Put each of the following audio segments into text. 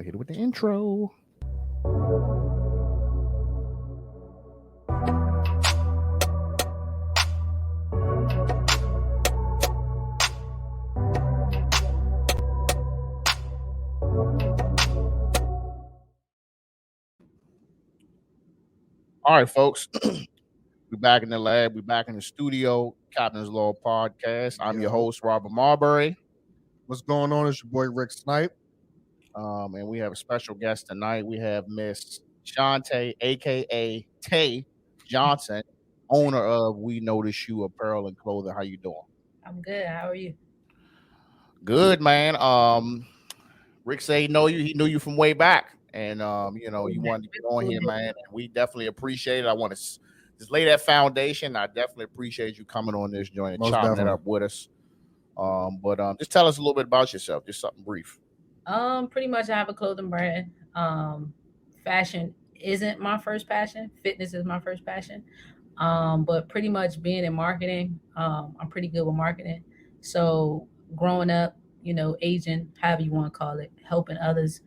to hit it with the intro. All right, folks. We're back in the lab. We're back in the studio. Captain's Law Podcast. I'm your host, Robert Marbury. What's going on? It's your boy Rick Snipe. And we have a special guest tonight. We have Miss Shantae, aka Tay Johnson, owner of WeNoticeU Apparel and Clothing. How you doing? I'm good. How are you? Good, man. Rick said he knew you from way back. And you wanted to get on here, man. And we definitely appreciate it. I want to just lay that foundation. I definitely appreciate you coming on this joint and chopping it up with us. But just tell us a little bit about yourself, just something brief. Pretty much I have a clothing brand. Fashion isn't my first passion. Fitness is my first passion. But pretty much being in marketing, I'm pretty good with marketing. So growing up, aging, however you want to call it, helping others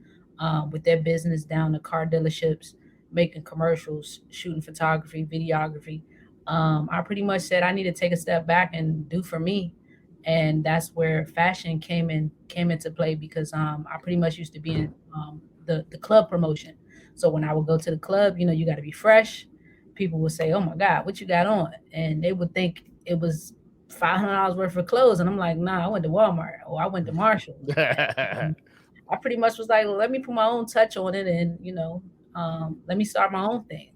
with their business down to car dealerships, making commercials, shooting photography, videography. I pretty much said I need to take a step back and do for me. And that's where fashion came into play because I pretty much used to be in the club promotion. So when I would go to the club, you got to be fresh. People would say, "Oh my God, what you got on?" And they would think it was $500 worth of clothes. And I'm like, "Nah, I went to Walmart or I went to Marshall." I pretty much was like, let me put my own touch on it and, let me start my own thing.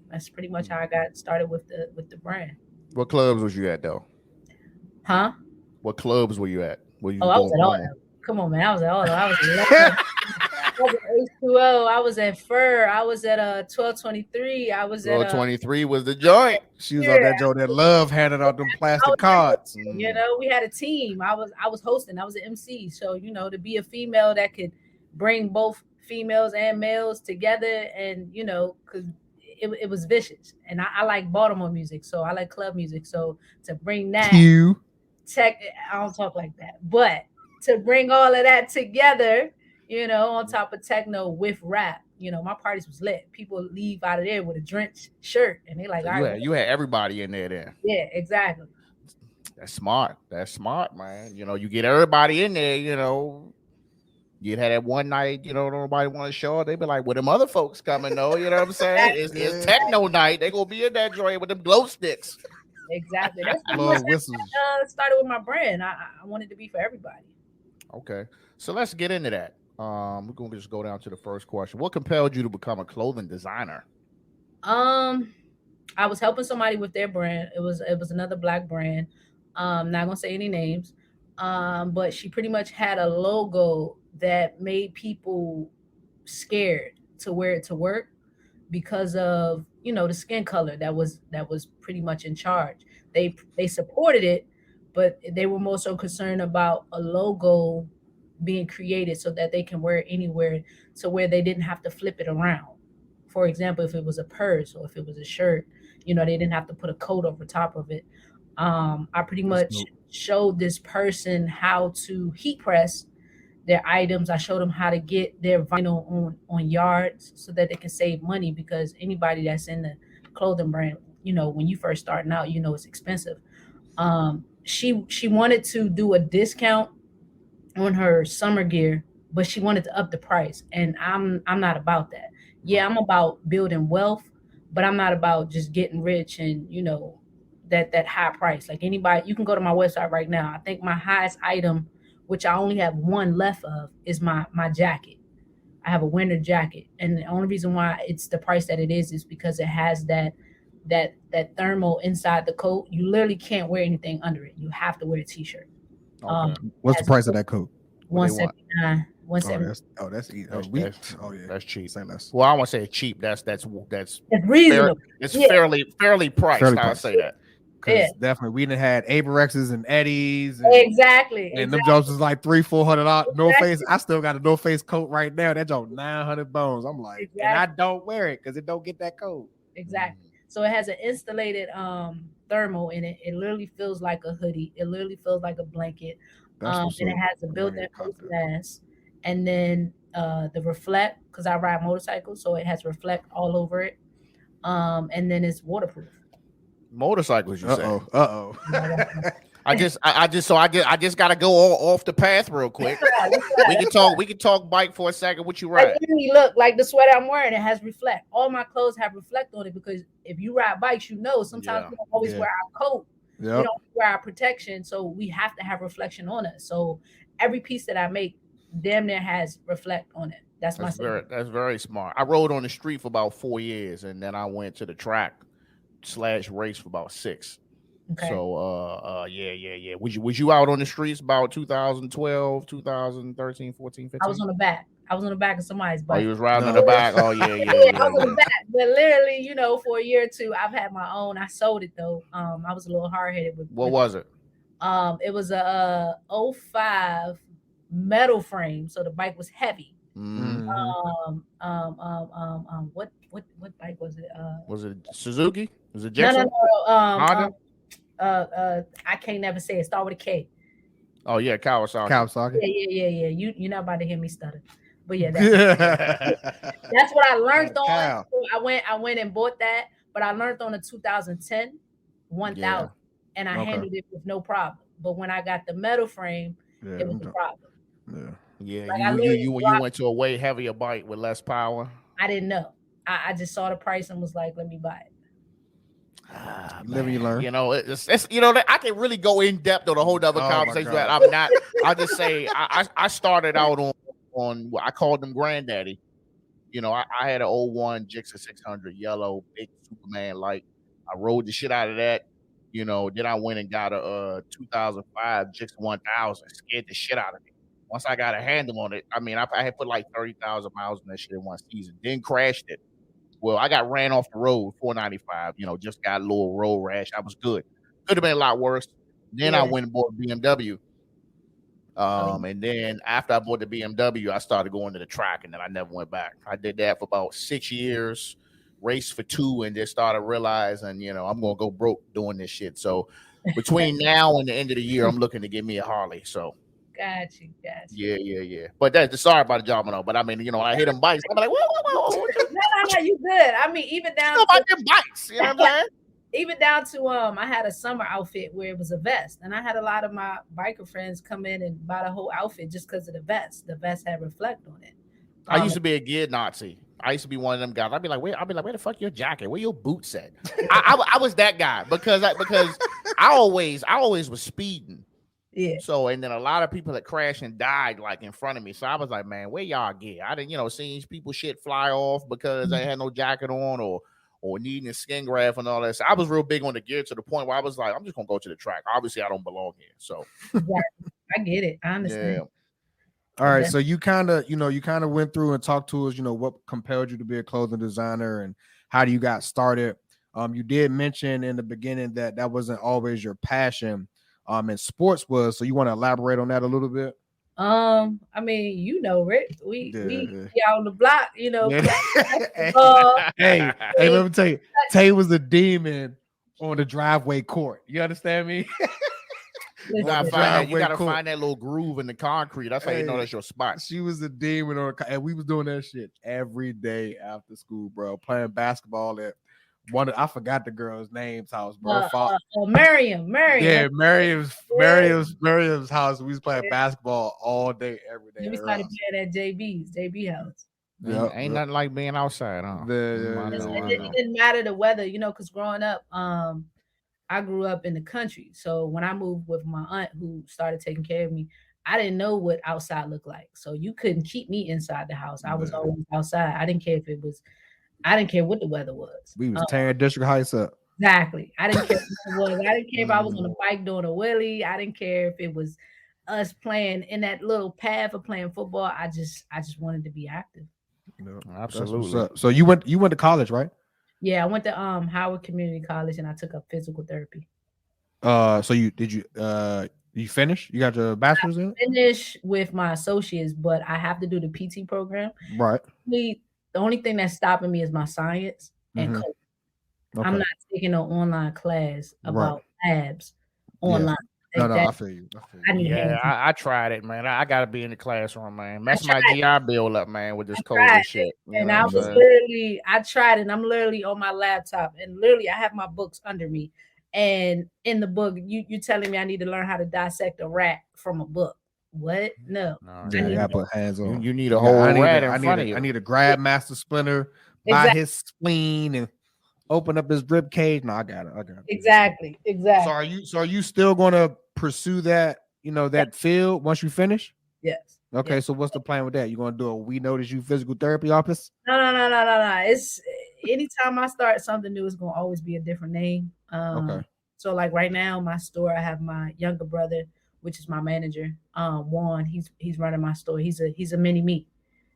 That's pretty much how I got started with the brand. What clubs was you at though? Huh? What clubs were you at? I was at all of them. Come on, man. I was at all of them. I was at H2O. I was at Fur. I was at 1223. I was at 1223 was the joint. She was on that joint that love handed out them plastic cards. We had a team. I was hosting. I was an MC. So, to be a female that could bring both females and males together and, because it was vicious. And I like Baltimore music. So I like club music. So to bring that I don't talk like that, but to bring all of that together, on top of techno with rap, my parties was lit. People leave out of there with a drenched shirt, and they like, so all right, you had everybody in there then. Yeah, exactly. That's smart, man. You get everybody in there. You'd had that one night, nobody want to show up. They be like, well, them other folks coming though. You know what I'm saying? It's techno night. They gonna be in that joint with them glow sticks. Exactly. That's started with my brand. I wanted to be for everybody. Okay, so let's get into that. We're gonna just go down to the first question. What compelled you to become a clothing designer? I was helping somebody with their brand. It was another Black brand. Not gonna say any names. But she pretty much had a logo that made people scared to wear it to work because of the skin color that was pretty much in charge. They supported it, but they were more so concerned about a logo being created so that they can wear it anywhere, so where they didn't have to flip it around. For example, if it was a purse or if it was a shirt, they didn't have to put a coat over top of it. I pretty much showed this person how to heat press their items. I showed them how to get their vinyl on yards so that they can save money, because anybody that's in the clothing brand, when you first starting out, it's expensive. She wanted to do a discount on her summer gear, but she wanted to up the price, and I'm not about that. Yeah, I'm about building wealth, but I'm not about just getting rich and that high price. Like anybody, you can go to my website right now. I think my highest item, which I only have one left of, is my jacket. I have a winter jacket, and the only reason why it's the price that it is because it has that thermal inside the coat. You literally can't wear anything under it. You have to wear a t-shirt. Okay. What's the price of that coat? $179. That's easy. That's cheap. Say less. Well, I won't say cheap. That's reasonable. It's fairly priced. I'll say that. Because definitely we done had Aberexes and Eddies. And, exactly. And them jobs was like $300-$400. No face. I still got a no face coat right now. That job 900 bones. I'm like, and I don't wear it because it don't get that cold. Exactly. So it has an installated thermal in it. It literally feels like a hoodie. It literally feels like a blanket. And it has a built-in face mask. And then the reflect, because I ride motorcycles, so it has reflect all over it. And then it's waterproof. Motorcycles, you say? I just gotta go off the path real quick. We can talk bike for a second. What you ride? Look, like the sweater I'm wearing, it has reflect. All my clothes have reflect on it, because if you ride bikes, sometimes we don't always wear our coat. We don't wear our protection, so we have to have reflection on us. So every piece that I make damn near has reflect on it. That's very smart. I rode on the street for about 4 years, and then I went to the track / race for about 6. Okay. So yeah. Was you out on the streets about 2012, 2013, 14, 15? I was on the back. of somebody's bike. Oh, you was riding on the back. Oh yeah. I was on the back. But literally, for a year or two, I've had my own. I sold it though. I was a little hard headed with. What was it? It was a 05 metal frame, so the bike was heavy. Mm-hmm. What bike was it? Was it Suzuki? Was it Jackson? No. Honda. I can't never say it. Start with a K. Oh yeah, Kawasaki. Yeah. You're not about to hear me stutter. But yeah, that's what I learned on. So I went and bought that, but I learned on the 2010 1000, and I handled it with no problem. But when I got the metal frame, it was a problem. Yeah. You went to a way heavier bike with less power. I didn't know. I just saw the price and was like, let me buy it. Live and you learn. It's I can really go in depth on a whole other conversation. But I'm not. I'll just say I started out on I called them granddaddy. I had an 01 Gixxer 600 yellow big Superman light. I rode the shit out of that. Then I went and got a 2005 Gixxer 1000. Scared the shit out of me. Once I got a handle on it, I had put like 30,000 miles in that shit in one season. Then crashed it. Well, I got ran off the road, 495. Just got a little road rash. I was good. Could have been a lot worse. Then I went and bought a BMW. And then after I bought the BMW, I started going to the track, and then I never went back. I did that for about 6 years, raced for 2, and then started realizing, I'm gonna go broke doing this shit. So between now and the end of the year, I'm looking to get me a Harley. So. Got you. Yeah. But sorry about the job, but when I hit them bikes, I'm like, whoa. No, you good. Even down to them bikes, you know what I'm saying? Even down to I had a summer outfit where it was a vest, and I had a lot of my biker friends come in and buy the whole outfit just because of the vest. The vest had reflect on it. I used to be a gear Nazi. I used to be one of them guys. I'd be like, where the fuck your jacket? Where your boots at? I was that guy because I always was speeding. Yeah. So, and then a lot of people that crashed and died like in front of me. So I was like, man, where y'all get? I didn't, seeing people shit fly off because they had no jacket on or needing a skin graft and all that. So I was real big on the gear to the point where I was like, I'm just gonna go to the track. Obviously, I don't belong here. So I get it. I understand. Yeah. All right. So you kind of went through and talked to us, what compelled you to be a clothing designer and how do you got started. You did mention in the beginning that wasn't always your passion. And sports was, so you want to elaborate on that a little bit? Rick, we out on the block, Hey, let me tell you, Tay was a demon on the driveway court. You understand me? You gotta find that little groove in the concrete. That's how you know that's your spot. She was a demon and we was doing that shit every day after school, bro. Playing basketball at I forgot the girl's name's house, bro. Miriam. Yeah, Miriam's house. We was playing basketball all day, every day. We started playing at JB house. Ain't nothing like being outside, huh? It didn't matter the weather, because growing up, I grew up in the country. So when I moved with my aunt who started taking care of me, I didn't know what outside looked like. So you couldn't keep me inside the house. I was always outside. I didn't care what the weather was. We was tearing District Heights up. Exactly. I didn't care what it was. I didn't care if I was on a bike doing a wheelie. I didn't care if it was us playing in that little path of playing football. I just wanted to be active. No, absolutely. So you went to college, right? Yeah, I went to Howard Community College and I took up physical therapy. So you finish? You got your bachelor's in it? Finish with my associates, but I have to do the PT program. Right. The only thing that's stopping me is my science and coding. Okay. I'm not taking an online class about labs online. No, That I feel you. I need Yeah, hands. I tried it, man. I gotta be in the classroom, man. I Mess my tried. GI Bill up, man, with this I tried COVID it, shit. You and know I what I'm was saying? literally, I tried, and I'm literally on my laptop, and literally, I have my books under me, and in the book, you telling me I need to learn how to dissect a rat from a book? What? No, No, I Yeah, you need gotta put hands on. you need a Yeah, whole rat in front of I you. need to grab Master Splinter by exactly, his spleen and open up his rib cage. No, I got it. exactly. So are you still gonna pursue that, Yeah, that field once you finish? yes, Okay, yes. so what's the plan with that? You gonna do a We Notice You physical therapy office? No. It's anytime I start something new, it's gonna always be a different name. Okay, So like right now, my store, I have my younger brother, which is my manager, Juan. He's running my store. He's a mini me.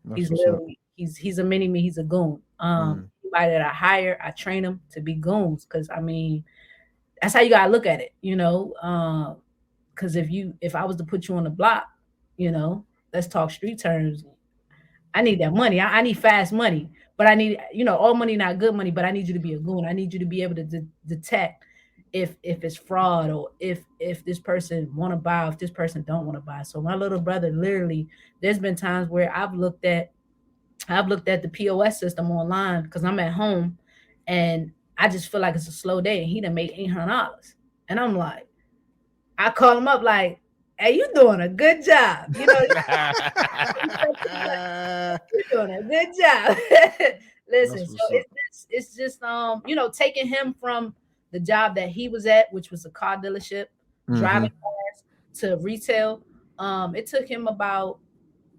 that's He's what's up. literally he's a mini me. He's a goon. Mm, Anybody that I hire, I train them to be goons. Because I mean, that's how you gotta look at it, you know. Because if I was to put you on the block, you know, let's talk street terms. I need that money. I need fast money, but I need, all money not good money. But I need you to be a goon. I need you to be able to detect if it's fraud, or if this person want to buy, or if this person don't want to buy. So my little brother, literally, there's been times where I've looked at the POS system online because I'm at home, and I just feel like it's a slow day, and he done made $800, and I'm like, I call him up like, "Hey, you doing a good job," You're doing a good job. Listen, that's so what's up. it's just taking him from the job that he was at, which was a car dealership, Mm-hmm. driving cars, to retail. It took him about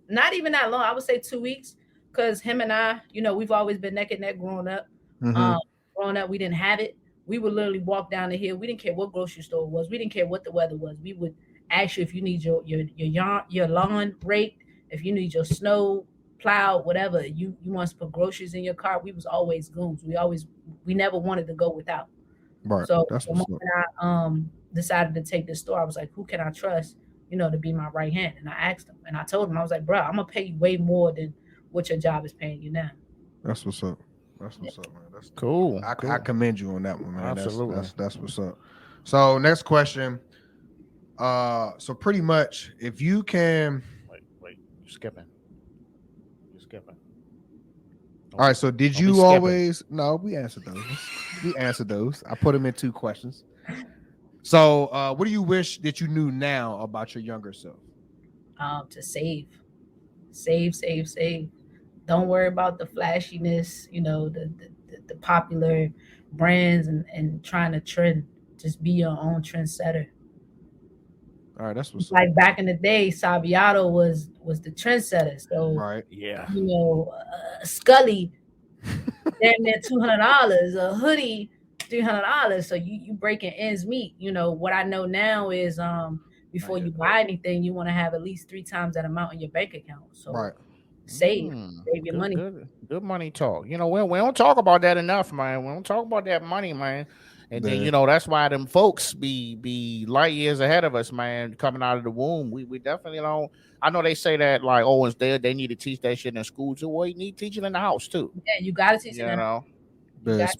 not even that long. I would say 2 weeks, because him and I, we've always been neck and neck growing up. Mm-hmm. Um, Growing up, we didn't have it. We would literally walk down the hill. We didn't care what grocery store it was. We didn't care what the weather was. We would ask you if you need your lawn raked, if you need your snow plowed, whatever. You want us to put groceries in your car. We was always goons. We never wanted to go without. Right. So That's the what's moment up. I decided to take this store, I was like, who can I trust, to be my right hand? And I asked him, and I told him, I was like, bro, I'm gonna pay you way more than what your job is paying you now. That's what's up. That's what's up, man. Cool, I cool. commend you on that one, man. Absolutely. That's what's up. So next question. So pretty much, if you can. Wait, you're skipping. You're skipping. All right. So did Don't be you skipping. always? No, we answered those. We answered those. I put them in 2 questions. So, what do you wish that you knew now about your younger self? To save. Don't worry about the flashiness, the popular brands, and trying to trend. Just be your own trendsetter. All right, that's what's up. Like back in the day, Sabiato was the trendsetter. So Right. Yeah. Scully, damn near $200, a hoodie, $300. So you breaking ends meet. What I know now is before you buy anything, you want to have at least 3 times that amount in your bank account. So Right. save your Good, money. good money talk. We don't talk about that enough, man. We don't talk about that money, man. And then Yeah. that's why them folks be light years ahead of us, man. Coming out of the womb, we definitely don't. I know they say that like, oh, it's there. They need to teach that shit in school too. Well, you need to teach it in the house too. Yeah, you got to teach You it. know. You got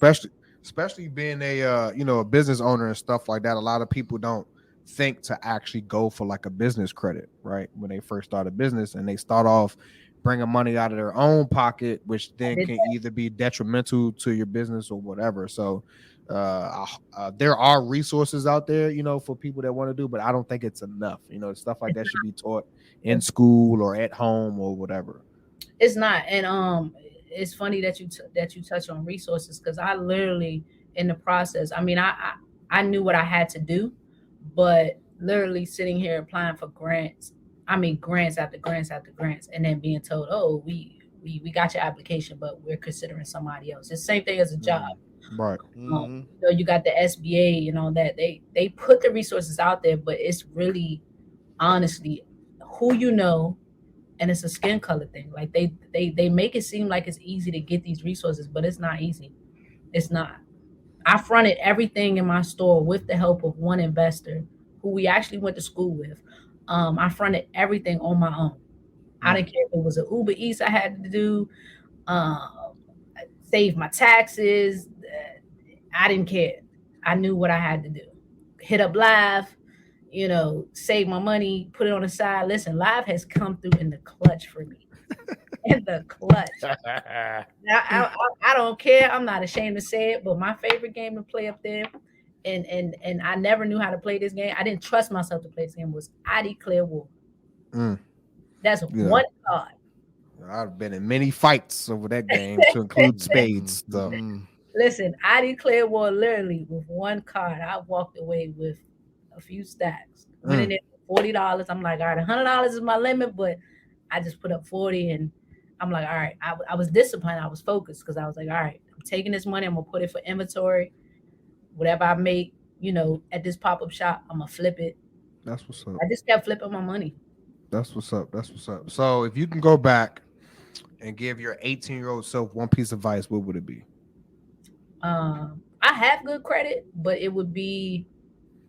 Especially being a a business owner and stuff like that. A lot of people don't think to actually go for like a business credit, right? When they first start a business, and they start off bringing money out of their own pocket, which then can either be detrimental to your business or whatever. So there are resources out there, for people that want to do, but I don't think it's enough. Stuff like that should be taught in school or at home or whatever. It's not. And it's funny that you touch on resources, because I literally, in the process, I mean, I knew what I had to do, but literally sitting here applying for grants, I mean, grants after grants after grants, and then being told, oh, we got your application, but we're considering somebody else. It's the same thing as a job. Right. You got the SBA and all that. They put the resources out there, but it's really, honestly, who and it's a skin color thing. Like they make it seem like it's easy to get these resources, but it's not easy. It's not. I fronted everything in my store with the help of one investor who we actually went to school with. I fronted everything on my own. I didn't care if it was an Uber Eats I had to do, save my taxes. I didn't care. I knew what I had to do. Hit up live, save my money, put it on the side. Listen, live has come through in the clutch for me. In the clutch. Now, I don't care. I'm not ashamed to say it, but my favorite game to play up there, and I never knew how to play this game. I didn't trust myself to play this game. Was I declare war? That's one card. I've been in many fights over that game, to include spades. So. Listen, I declare war literally with one card. I walked away with a few stacks. Went in there for $40. I'm like, all right, $100 is my limit, but I just put up 40, and I'm like, all right. I was disciplined. I was focused because I was like, all right, I'm taking this money. I'm gonna put it for inventory. Whatever I make, at this pop-up shop, I'm gonna flip it. That's what's up. I just kept flipping my money. That's what's up. That's what's up. So if you can go back and give your 18-year-old self one piece of advice, what would it be? I have good credit, but it would be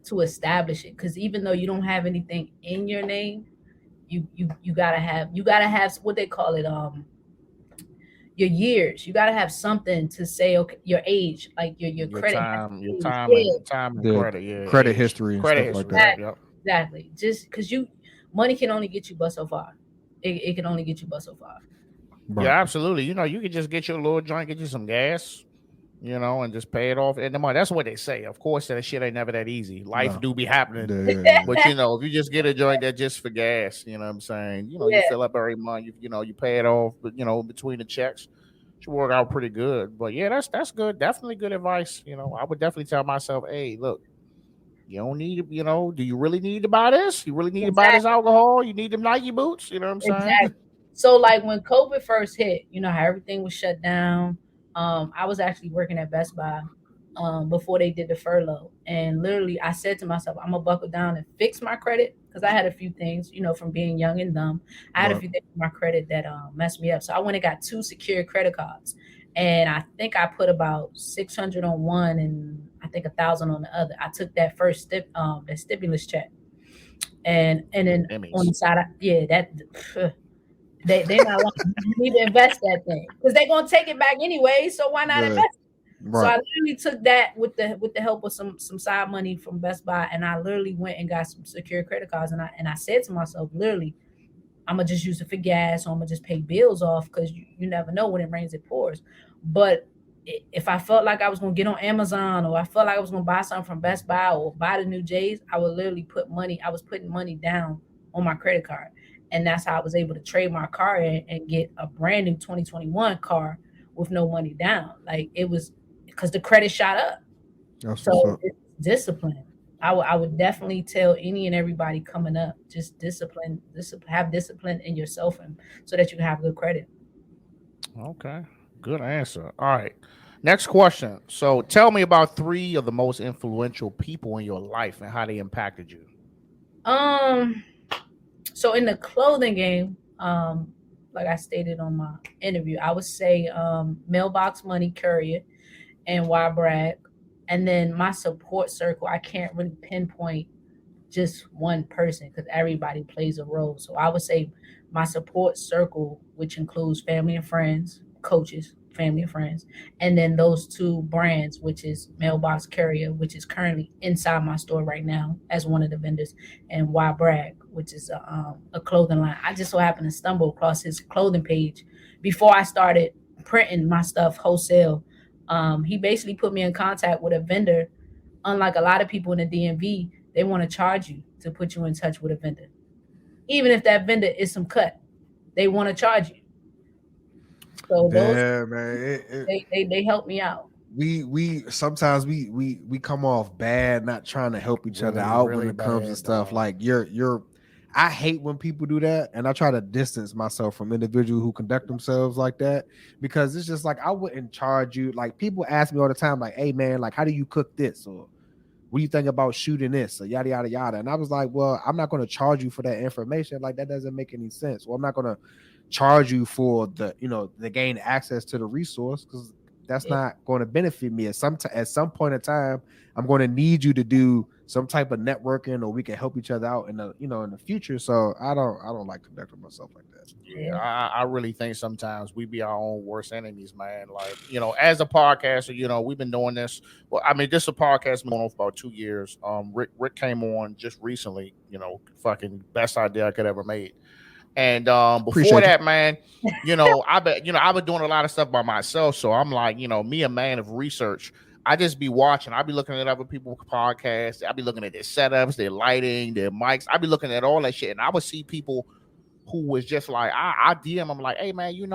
to establish it, because even though you don't have anything in your name, you gotta have what they call it, your years. You gotta have something to say, okay, your age, like your credit, time and credit, credit history and stuff like that. Exactly. Just because money can only get you but so far. It can only get you but so far. Right. Yeah, absolutely. You can just get you a little joint, get you some gas, and just pay it off in the money. That's what they say. Of course, that shit ain't never that easy. Life do be happening. But, if you just get a joint that just for gas, you know what I'm saying? You fill up every month, you pay it off, but, between the checks, it should work out pretty good. But, yeah, that's good. Definitely good advice. I would definitely tell myself, hey, look, you don't need, do you really need to buy this? You really need to buy this alcohol? You need them Nike boots? You know what I'm saying? Exactly. So, like, when COVID first hit, how everything was shut down. I was actually working at Best Buy before they did the furlough. And literally, I said to myself, I'm going to buckle down and fix my credit, because I had a few things, from being young and dumb. I had a few things in my credit that messed me up. So I went and got 2 secured credit cards. And I think I put about 600 on one and I think 1,000 on the other. I took that first that stimulus check. And then on the side, they not like, you need to invest that thing, because they're gonna take it back anyway. So why not invest it? Right. So I literally took that with the help of some side money from Best Buy, and I literally went and got some secure credit cards. And I said to myself, literally, I'm gonna just use it for gas, or I'm gonna just pay bills off, because you never know, when it rains it pours. But if I felt like I was gonna get on Amazon, or I felt like I was gonna buy something from Best Buy or buy the new J's, I would literally I was putting money down on my credit card. And that's how I was able to trade my car in and get a brand new 2021 car with no money down. Like, it was because the credit shot up. So it's discipline. I would definitely tell any and everybody coming up, just discipline, have discipline in yourself, and so that you can have good credit. Okay. Good answer. All right. Next question. So tell me about 3 of the most influential people in your life and how they impacted you. So in the clothing game, like I stated on my interview, I would say Mailbox Money Courier and Y Bragg. And then my support circle, I can't really pinpoint just one person, because everybody plays a role. So I would say my support circle, which includes family and friends, coaches, family and friends, and then those 2 brands, which is Mailbox Courier, which is currently inside my store right now as one of the vendors, and Y Bragg, which is a clothing line. I just so happened to stumble across his clothing page before I started printing my stuff wholesale. He basically put me in contact with a vendor. Unlike a lot of people in the DMV, they want to charge you to put you in touch with a vendor. Even if that vendor is some cut, they want to charge you. So those, man, they help me out. We sometimes we come off bad, not trying to help each other out when it comes to stuff. Like I hate when people do that, and I try to distance myself from individuals who conduct themselves like that, because it's just like, I wouldn't charge you. Like, people ask me all the time, like, hey man, like, how do you cook this, or what do you think about shooting this, or yada yada yada. And I was like, well, I'm not going to charge you for that information. Like, that doesn't make any sense. Well, I'm not going to charge you for the gain access to the resource, because that's not going to benefit me. At some point in time, I'm going to need you to do some type of networking, or we can help each other out in the in the future. So I don't like conducting myself like that. Yeah, I really think sometimes we be our own worst enemies, man. Like, as a podcaster, we've been doing this. Well, I mean, this is a podcast been going on for about 2 years. Rick came on just recently, fucking best idea I could ever made. And before Appreciate you. that, man, I've been doing a lot of stuff by myself. So I'm like, me, a man of research. I just be watching. I be looking at other people's podcasts. I be looking at their setups, their lighting, their mics. I be looking at all that shit, and I would see people who was just like, I DM them like, hey man, you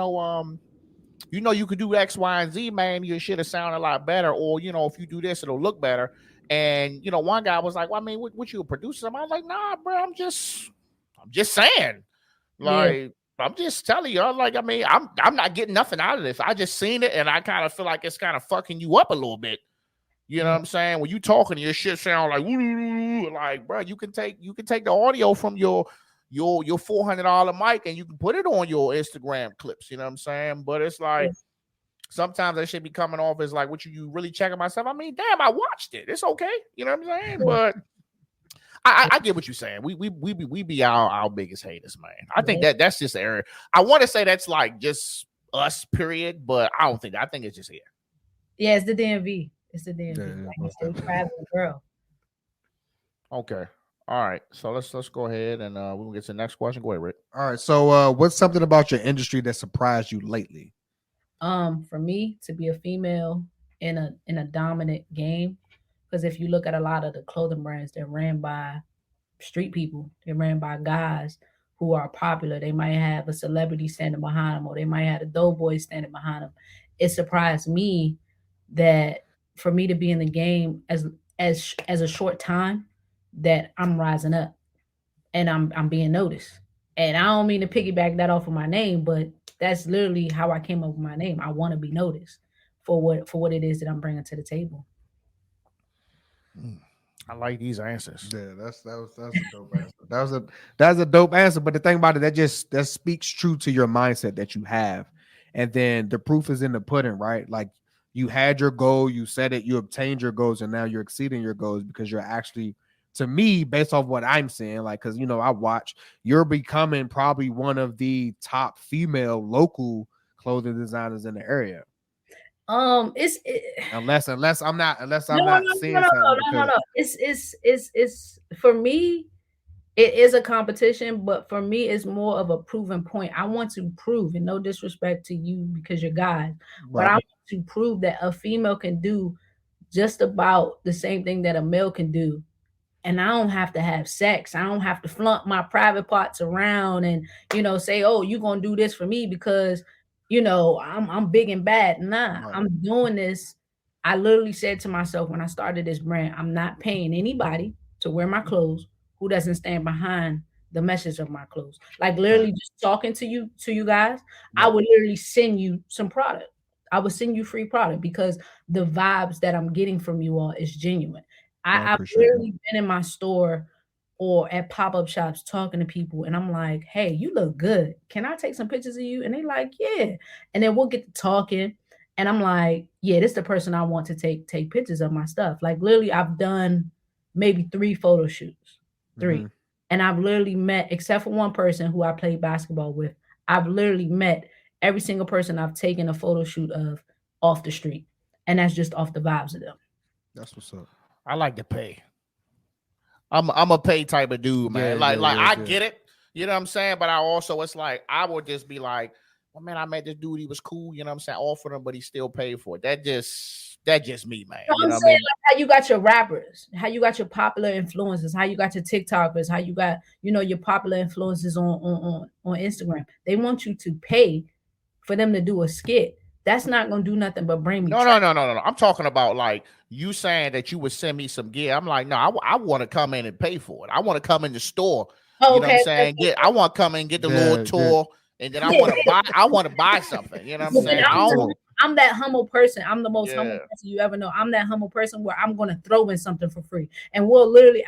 could do X, Y, and Z, man. Your shit will sound a lot better, or if you do this, it'll look better. And one guy was like, well, I mean, what you a producer? I was like, nah, bro, I'm just saying. Like, I'm just telling you, like, I mean, I'm not getting nothing out of this. I just seen it, and I kind of feel like it's kind of fucking you up a little bit. You know what I'm saying? When you talking, your shit sound like, bro, you can take the audio from your $400 mic and you can put it on your Instagram clips. You know what I'm saying? But it's like sometimes that shit be coming off as like, what you really checking myself? I mean, damn, I watched it. It's okay. You know what I'm saying? But I get what you're saying. We be our biggest haters, man. I think that's just the area. I want to say that's like just us, period, but I don't think that. I think it's just here. Yeah, it's the DMV. It's the DMV. Like you said, traveling girl. Okay. All right. So let's go ahead and we'll get to the next question. Go ahead, Rick. All right. So what's something about your industry that surprised you lately? For me to be a female in a dominant game. Because if you look at a lot of the clothing brands, they're ran by street people. They're ran by guys who are popular. They might have a celebrity standing behind them, or they might have a doughboy standing behind them. It surprised me that for me to be in the game as a short time, that I'm rising up and I'm being noticed. And I don't mean to piggyback that off of my name, but that's literally how I came up with my name. I want to be noticed for what it is that I'm bringing to the table. I like these answers. Yeah, that was a dope answer. That's a dope answer. But the thing about it, that speaks true to your mindset that you have. And then the proof is in the pudding, right? Like you had your goal, you said it, you obtained your goals, and now you're exceeding your goals because you're actually, to me, based off what I'm saying, like, because I watch, you're becoming probably one of the top female local clothing designers in the area. Unless I'm not seeing something. No. It's for me, it is a competition, but for me, it's more of a proven point. I want to prove, and no disrespect to you because you're guys, but I want to prove that a female can do just about the same thing that a male can do. And I don't have to have sex. I don't have to flaunt my private parts around and, say, oh, you're going to do this for me because, I'm big and bad. Nah, right. I'm doing this. I literally said to myself when I started this brand, I'm not paying anybody to wear my clothes who doesn't stand behind the message of my clothes. Like literally just talking to you guys, I would literally send you some product. I would send you free product because the vibes that I'm getting from you all is genuine. I've literally been in my store or at pop-up shops talking to people, and I'm like, hey, you look good. Can I take some pictures of you? And they like, yeah. And then we'll get to talking, and I'm like, yeah, this is the person I want to take pictures of my stuff. Like literally, I've done maybe 3 photo shoots, 3. Mm-hmm. And I've literally met, except for one person who I played basketball with, I've literally met every single person I've taken a photo shoot of off the street. And that's just off the vibes of them. That's what's up. I like to pay. I'm a pay type of dude, man. I get it. You know what I'm saying? But I also, it's like, I would just be like, well, man, I met this dude. He was cool. You know what I'm saying? Offered him, but he still paid for it. That's just me, man. You know I'm saying? Like how you got your rappers, how you got your popular influencers, how you got your TikTokers, how you got, your popular influencers on Instagram. They want you to pay for them to do a skit. That's not gonna do nothing but bring me. No. I'm talking about like you saying that you would send me some gear. I'm like, no, I want to come in and pay for it. I want to come in the store. You know what I'm saying? I want to come in and get the little tour, and then I want to buy something. You know what I'm saying? I'm that humble person. I'm the most humble Yeah. person you ever know. I'm that humble person where I'm gonna throw in something for free. And we'll literally,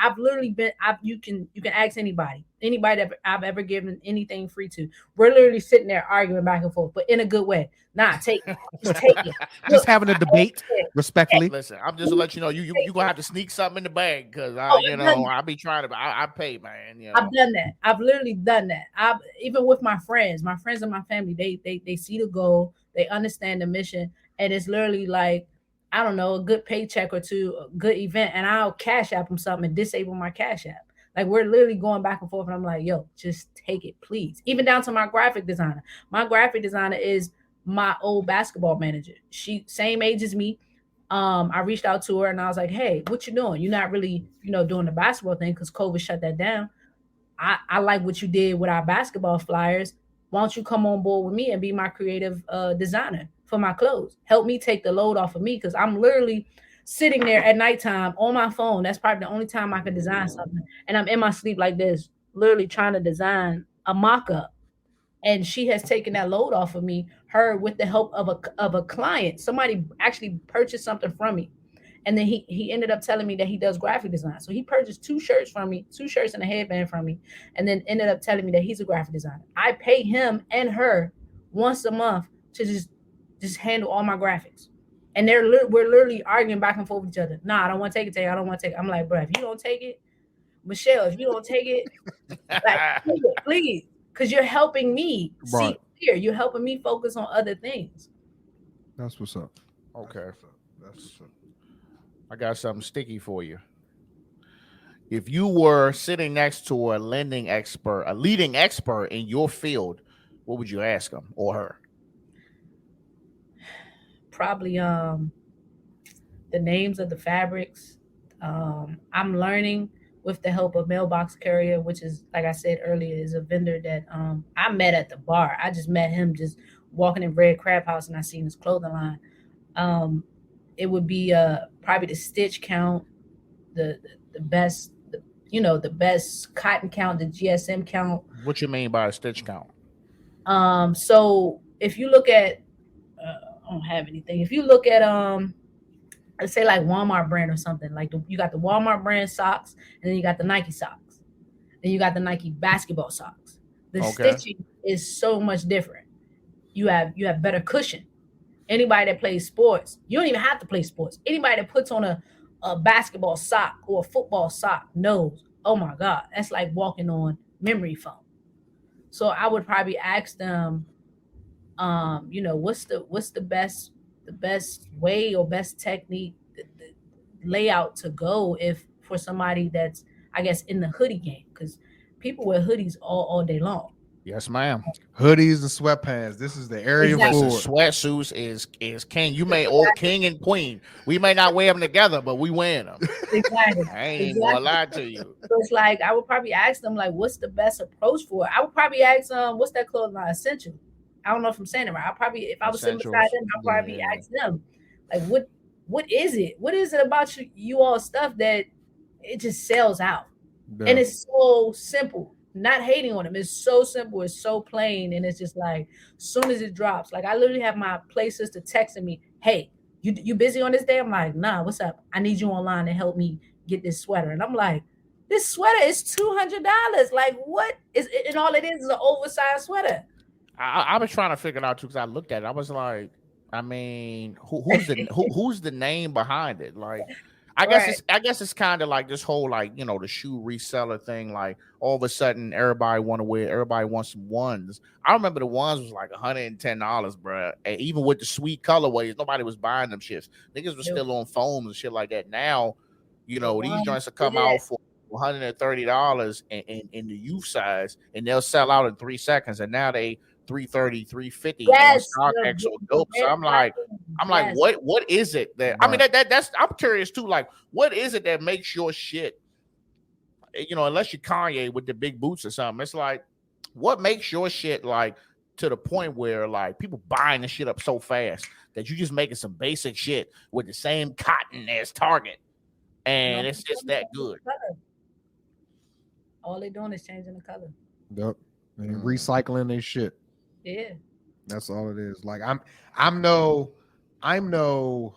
you can ask anybody that I've ever given anything free to. We're literally sitting there arguing back and forth, but in a good way. Nah, take it. Just take it. Just Look, having a debate respectfully. Listen, I'm just to let you know, you gonna have to sneak something in the bag because Oh, I've done that. I'll be trying to. I pay, man. I've done that. I've literally done that. I've even with my friends and my family, they see the goal, they understand the mission, and it's literally like, I don't know, a good paycheck or two, a good event, and I'll cash app them something and disable my cash app. Like we're literally going back and forth, and I'm like, yo, just take it, please. Even down to my graphic designer. My graphic designer is my old basketball manager. She same age as me. I reached out to her and I was like, hey, what you doing? You're not really, doing the basketball thing because COVID shut that down. I like what you did with our basketball flyers. Why don't you come on board with me and be my creative designer for my clothes? Help me take the load off of me because I'm literally sitting there at nighttime on my phone. That's probably the only time I can design something. And I'm in my sleep like this, literally trying to design a mock-up. And she has taken that load off of me, her with the help of a client. Somebody actually purchased something from me. And then he ended up telling me that he does graphic design. So he purchased 2 shirts from me, 2 shirts and a headband from me, and then ended up telling me that he's a graphic designer. I pay him and her once a month to just handle all my graphics. And we're literally arguing back and forth with each other. Nah, I don't want to take it, Tay. I don't want to take it. I'm like, bro, if you don't take it, Michelle, if you don't take it, like, please, because you're helping me see clear. You're helping me focus on other things. That's what's up. Okay. I got something sticky for you. If you were sitting next to a leading expert in your field, what would you ask him or her? Probably the names of the fabrics. I'm learning with the help of Mailbox Carrier, which is, like I said earlier, is a vendor that I met at the bar. I just met him just walking in Red Crab House, and I seen his clothing line. It would be probably the stitch count, the best, the best cotton count, the GSM count. What you mean by a stitch count? So if you look at, I don't have anything. If you look at let's say like Walmart brand or something, like you got the Walmart brand socks, and then you got the Nike socks, then you got the Nike basketball socks. The stitching is so much different. You have better cushion. Anybody that plays sports, you don't even have to play sports. Anybody that puts on a basketball sock or a football sock knows, oh my God, that's like walking on memory foam. So I would probably ask them, what's the best way or best technique, the layout to go if for somebody that's, I guess, in the hoodie game, because people wear hoodies all day long. Yes, ma'am. Hoodies and sweatpants. This is the area for sweatsuits is king. You may or king and queen. We may not wear them together, but we wear them. Exactly. I ain't even gonna lie to you. So it's like I would probably ask them like, what's the best approach for it? I would probably ask what's that clothing line? Essential. I don't know if I'm saying it right. If I was sitting beside them, I'll probably ask them like, what is it? What is it about you all stuff that it just sells out? Yeah. And it's so simple. Not hating on them. It's so simple. It's so plain. And it's just like, as soon as it drops, like I literally have my play sister texting me, hey, you busy on this day? I'm like, nah, what's up? I need you online to help me get this sweater. And I'm like, this sweater is $200. Like, what is it? And all it is an oversized sweater. I was trying to figure it out too, because I looked at it. I was like, I mean, who's the name behind it? Like, I guess it's kind of like this whole, like, the shoe reseller thing. Like, all of a sudden everybody wants some ones. I remember the ones was like $110, bro. And even with the sweet colorways, nobody was buying them shits. Niggas was still on foams and shit like that. Now, these joints will come out for $130 in the youth size, and they'll sell out in 3 seconds. And now they $330, $350 yes, on StockX or dope. So I'm like, what is it that I mean that's I'm curious too. Like, what is it that makes your shit? Unless you're Kanye with the big boots or something, it's like, what makes your shit like to the point where like people buying the shit up so fast that you just making some basic shit with the same cotton as Target, and it's just that good. All they're doing is changing the color. Yep, and recycling their shit. Yeah, that's all it is. Like I'm no I'm no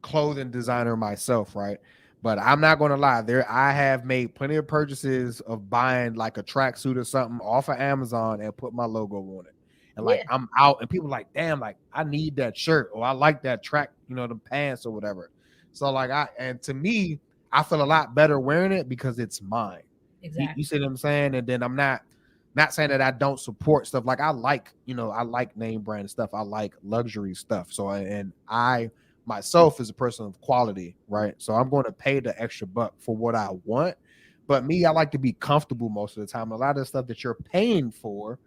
clothing designer myself, right? But I'm not gonna lie, I have made plenty of purchases of buying like a tracksuit or something off of Amazon and put my logo on it. And like Yeah, I'm out and people like, damn, like I need that shirt or I like that track, the pants or whatever. So like and to me, I feel a lot better wearing it because it's mine. You exactly. see what I'm saying? And then I'm not saying that I don't support stuff. Like I like name brand stuff. I like luxury stuff. So and I myself is a person of quality, right? So I'm going to pay the extra buck for what I want. But me, I like to be comfortable most of the time. A lot of the stuff that you're paying for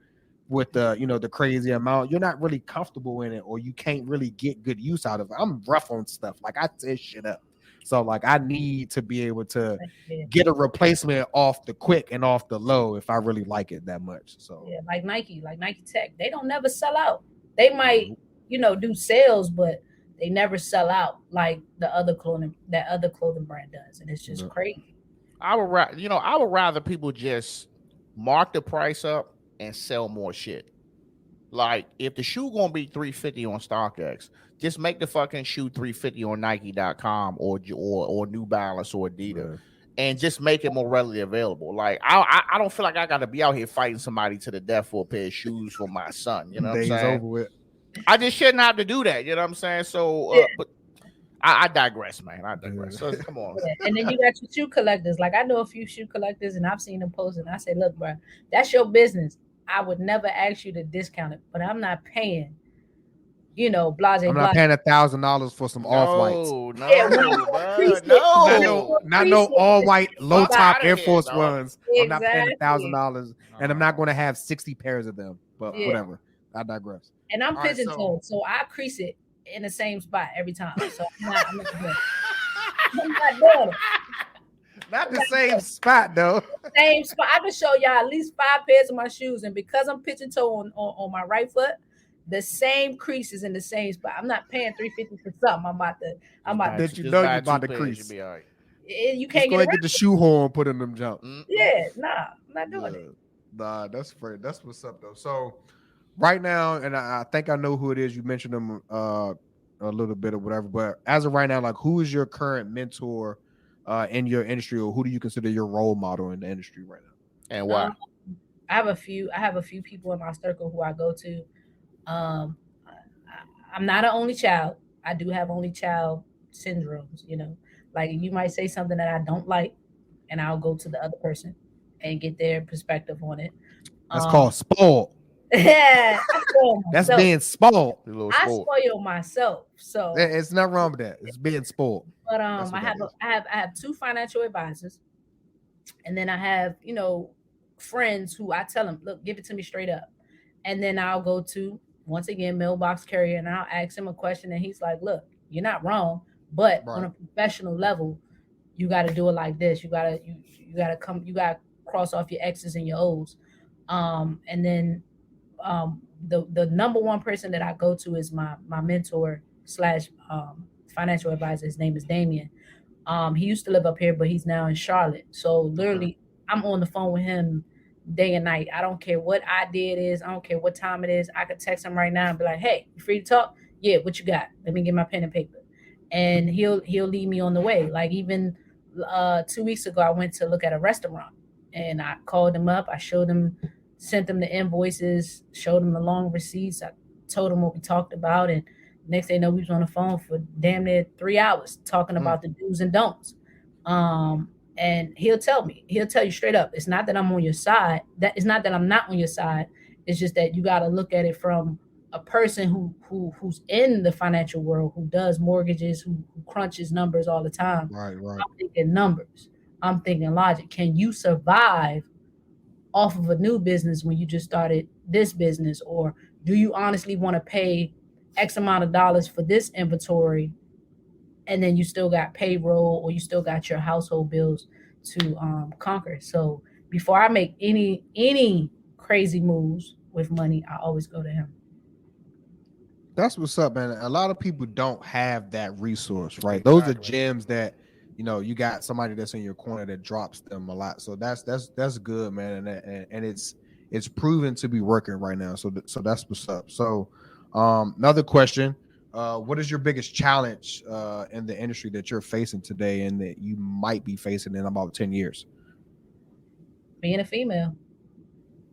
with the crazy amount, you're not really comfortable in it, or you can't really get good use out of it. I'm rough on stuff. Like I tear shit up. So like I need to be able to Yeah. get a replacement off the quick and off the low if I really like it that much. So Yeah, like Nike Tech, they don't never sell out. They might, do sales, but they never sell out like the other clothing brand does, and it's just Yeah. crazy. I would rather people just mark the price up and sell more shit. Like if the shoe gonna be 350 on StockX, just make the fucking shoe 350 on Nike.com or New Balance or Adidas, and just make it more readily available. Like I don't feel like I gotta be out here fighting somebody to the death for a pair of shoes for my son. You know what I'm Days saying? over with. I just shouldn't have to do that. You know what I'm saying? So, Yeah. but I digress, man. I digress. So come on. Yeah. And then you got your shoe collectors. Like I know a few shoe collectors, and I've seen them post, and I say, "Look, bro, that's your business. I would never ask you to discount it, but I'm not paying, blase I'm not blase." paying $1,000 for some off whites. No, Yeah, when you no, bro, increase it, when no. you Not increase no all it, white low Fuck top out of Air here, Force dog. Ones. I'm not paying exactly. $1,000, and I'm not going to have 60 pairs of them. But Yeah. whatever. I digress. And I'm All right, pigeon so toed, so I crease it in the same spot every time. So I'm not doing it. I'm not doing it. not the same spot though. Same spot. I can show y'all at least 5 pairs of my shoes, and because I'm pigeon toe on my right foot, the same crease is in the same spot. I'm not paying $350 for something. I'm about That to. you know buy you're about two to pairs, you'll crease. be all right. You Just can't go get ahead and around. get the shoe horn, put in them jump. Yeah, nah, I'm not doing it. Nah, that's great. That's what's up though. So right now, and I think I know who it is. You mentioned them a little bit or whatever, but as of right now, like who is your current mentor in your industry, or who do you consider your role model in the industry right now? And why? I have a few people in my circle who I go to. Um, I'm not an only child. I do have only child syndromes. Like you might say something that I don't like, and I'll go to the other person and get their perspective on it. That's called spoiled. Yeah, That's being spoiled. I spoil myself, so It's not wrong with that. It's being spoiled. But I have 2 financial advisors, and then I have friends who I tell them, look, give it to me straight up, and then I'll go to once again mailbox carrier, and I'll ask him a question, and he's like, look, you're not wrong, but on a professional level, you got to do it like this. You gotta cross off your X's and your O's, and then the number one person that I go to is my mentor slash financial advisor. His name is Damien. He used to live up here, but he's now in Charlotte. So literally, I'm on the phone with him day and night. I don't care what idea it is. I don't care what time it is. I could text him right now and be like, "Hey, you free to talk? Yeah, what you got? Let me get my pen and paper." And he'll lead me on the way. Like even 2 weeks ago, I went to look at a restaurant, and I called him up. I showed him, sent them the invoices, showed him the long receipts. I told him what we talked about, and next thing you know, we was on the phone for damn near 3 hours talking about the do's and don'ts. And he'll tell you straight up, it's not that I'm on your side. That it's not that I'm not on your side. It's just that you got to look at it from a person who's in the financial world, who does mortgages, who crunches numbers all the time. Right. I'm thinking numbers. I'm thinking logic. Can you survive off of a new business when you just started this business? Or do you honestly want to pay X amount of dollars for this inventory, and then you still got payroll, or you still got your household bills to conquer? So before I make any crazy moves with money, I always go to him. That's what's up, man. A lot of people don't have that resource, right? Those are gems that you got somebody that's in your corner that drops them a lot. So that's good, man, and it's proven to be working right now. So that's what's up. So another question, what is your biggest challenge in the industry that you're facing today and that you might be facing in about 10 years? Being a female.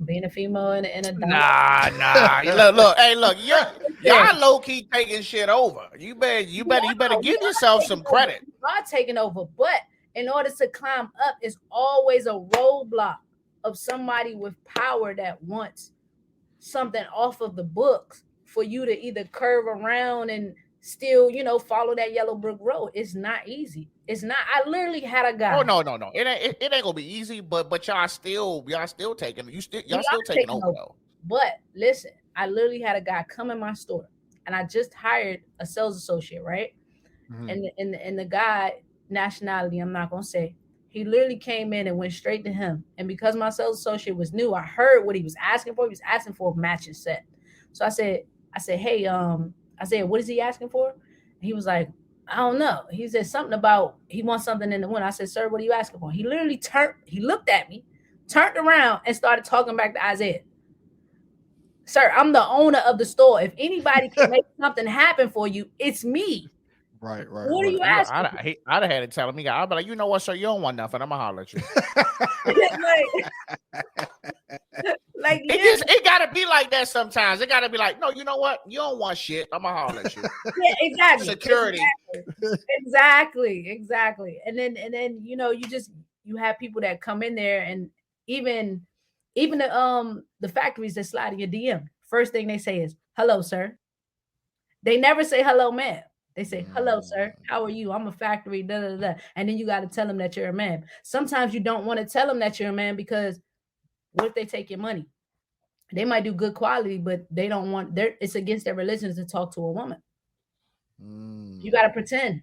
Being a female in a Nah. Look, hey, look, y'all low key taking shit over. You better give yourself some credit. You are taking over, but in order to climb up, it's always a roadblock of somebody with power that wants something off of the books for you to either curve around and still, follow that yellow brick road. It's not easy. It's not. I literally had a guy. Oh no. It ain't gonna be easy, but y'all still taking taking over though. But listen, I literally had a guy come in my store, and I just hired a sales associate, right? Mm-hmm. And the guy, nationality, I'm not gonna say. He literally came in and went straight to him. And because my sales associate was new, I heard what he was asking for. He was asking for a matching set. So I said, hey, what is he asking for? And he was like, I don't know. He said something about he wants something in the window. I said, sir, what are you asking for? He literally he looked at me, turned around, and started talking back to Isaiah. Sir, I'm the owner of the store. If anybody can make something happen for you, it's me. Right. What are you asking? I'd have had to tell him. I'd be like, you know what, sir, you don't want nothing. I'm gonna holler at you. It gotta be like that sometimes. It gotta be like, no, you know what, you don't want shit. I'm gonna holler at you. Yeah, exactly. Security. Exactly. And then you have people that come in there, and even the factories that slide in your DM. First thing they say is, hello, sir. They never say hello, ma'am. They say, hello, sir. How are you? I'm a factory, da, da, da. And then you got to tell them that you're a man. Sometimes you don't want to tell them that you're a man because what if they take your money? They might do good quality, but they don't want it's against their religion to talk to a woman. You got to pretend.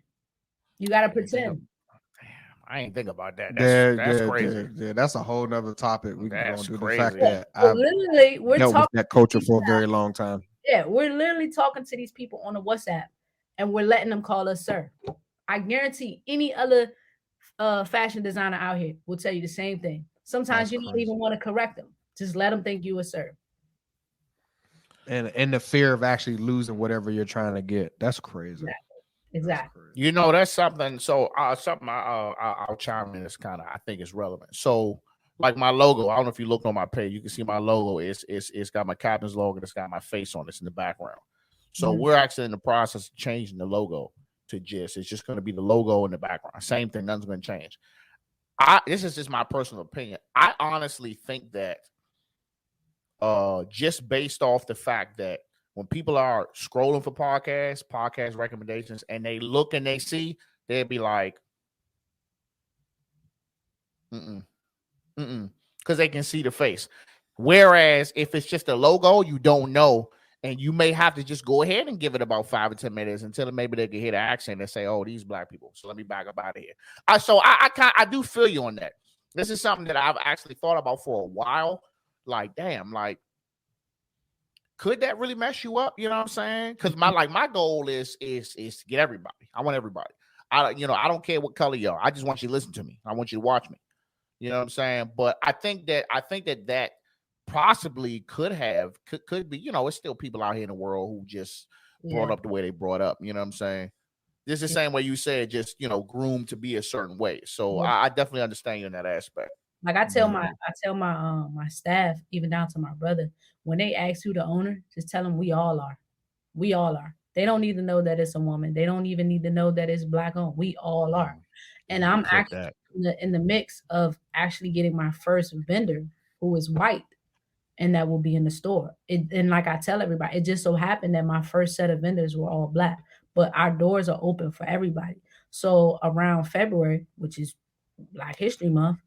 I ain't think about that. That's crazy. Yeah, that's a whole nother topic. We can do crazy. The fact that literally we're dealt talking with that culture for a very long time. Yeah, we're literally talking to these people on the WhatsApp. And we're letting them call us sir. I guarantee any other fashion designer out here will tell you the same thing. Sometimes don't even want to correct them. Just let them think you a sir. And the fear of actually losing whatever you're trying to get. That's crazy. Exactly. That's something. So something I'll chime in. Is I think it's relevant. So like my logo, I don't know if you look on my page, you can see my logo. It's got my captain's logo. It's got my face on it. It's in the background. So we're actually in the process of changing the logo to it's just going to be the logo in the background. Same thing. Nothing's going to change. This is just my personal opinion. I honestly think that just based off the fact that when people are scrolling for podcast recommendations, and they look and they see, they'd be like, because they can see the face. Whereas if it's just a logo, you don't know. And you may have to just go ahead and give it about 5 or 10 minutes until maybe they can hear the accent and say, "Oh, these black people." So let me back up out of here. I do feel you on that. This is something that I've actually thought about for a while. Like, damn, like, could that really mess you up? You know what I'm saying? Because my goal is to get everybody. I want everybody. I don't care what color you are. I just want you to listen to me. I want you to watch me. You know what I'm saying? But I think that possibly could be, it's still people out here in the world who just brought up the way they brought up. You know what I'm saying? This is the same way you said, just, groomed to be a certain way. So I definitely understand you in that aspect. Like I tell my staff, even down to my brother, when they ask who the owner, just tell them we all are. We all are. They don't need to know that it's a woman. They don't even need to know that it's black owned. We all are. And I'm actually in the mix of actually getting my first vendor who is white. And that will be in the store. And like I tell everybody, it just so happened that my first set of vendors were all black, but our doors are open for everybody. So around February, which is Black History Month,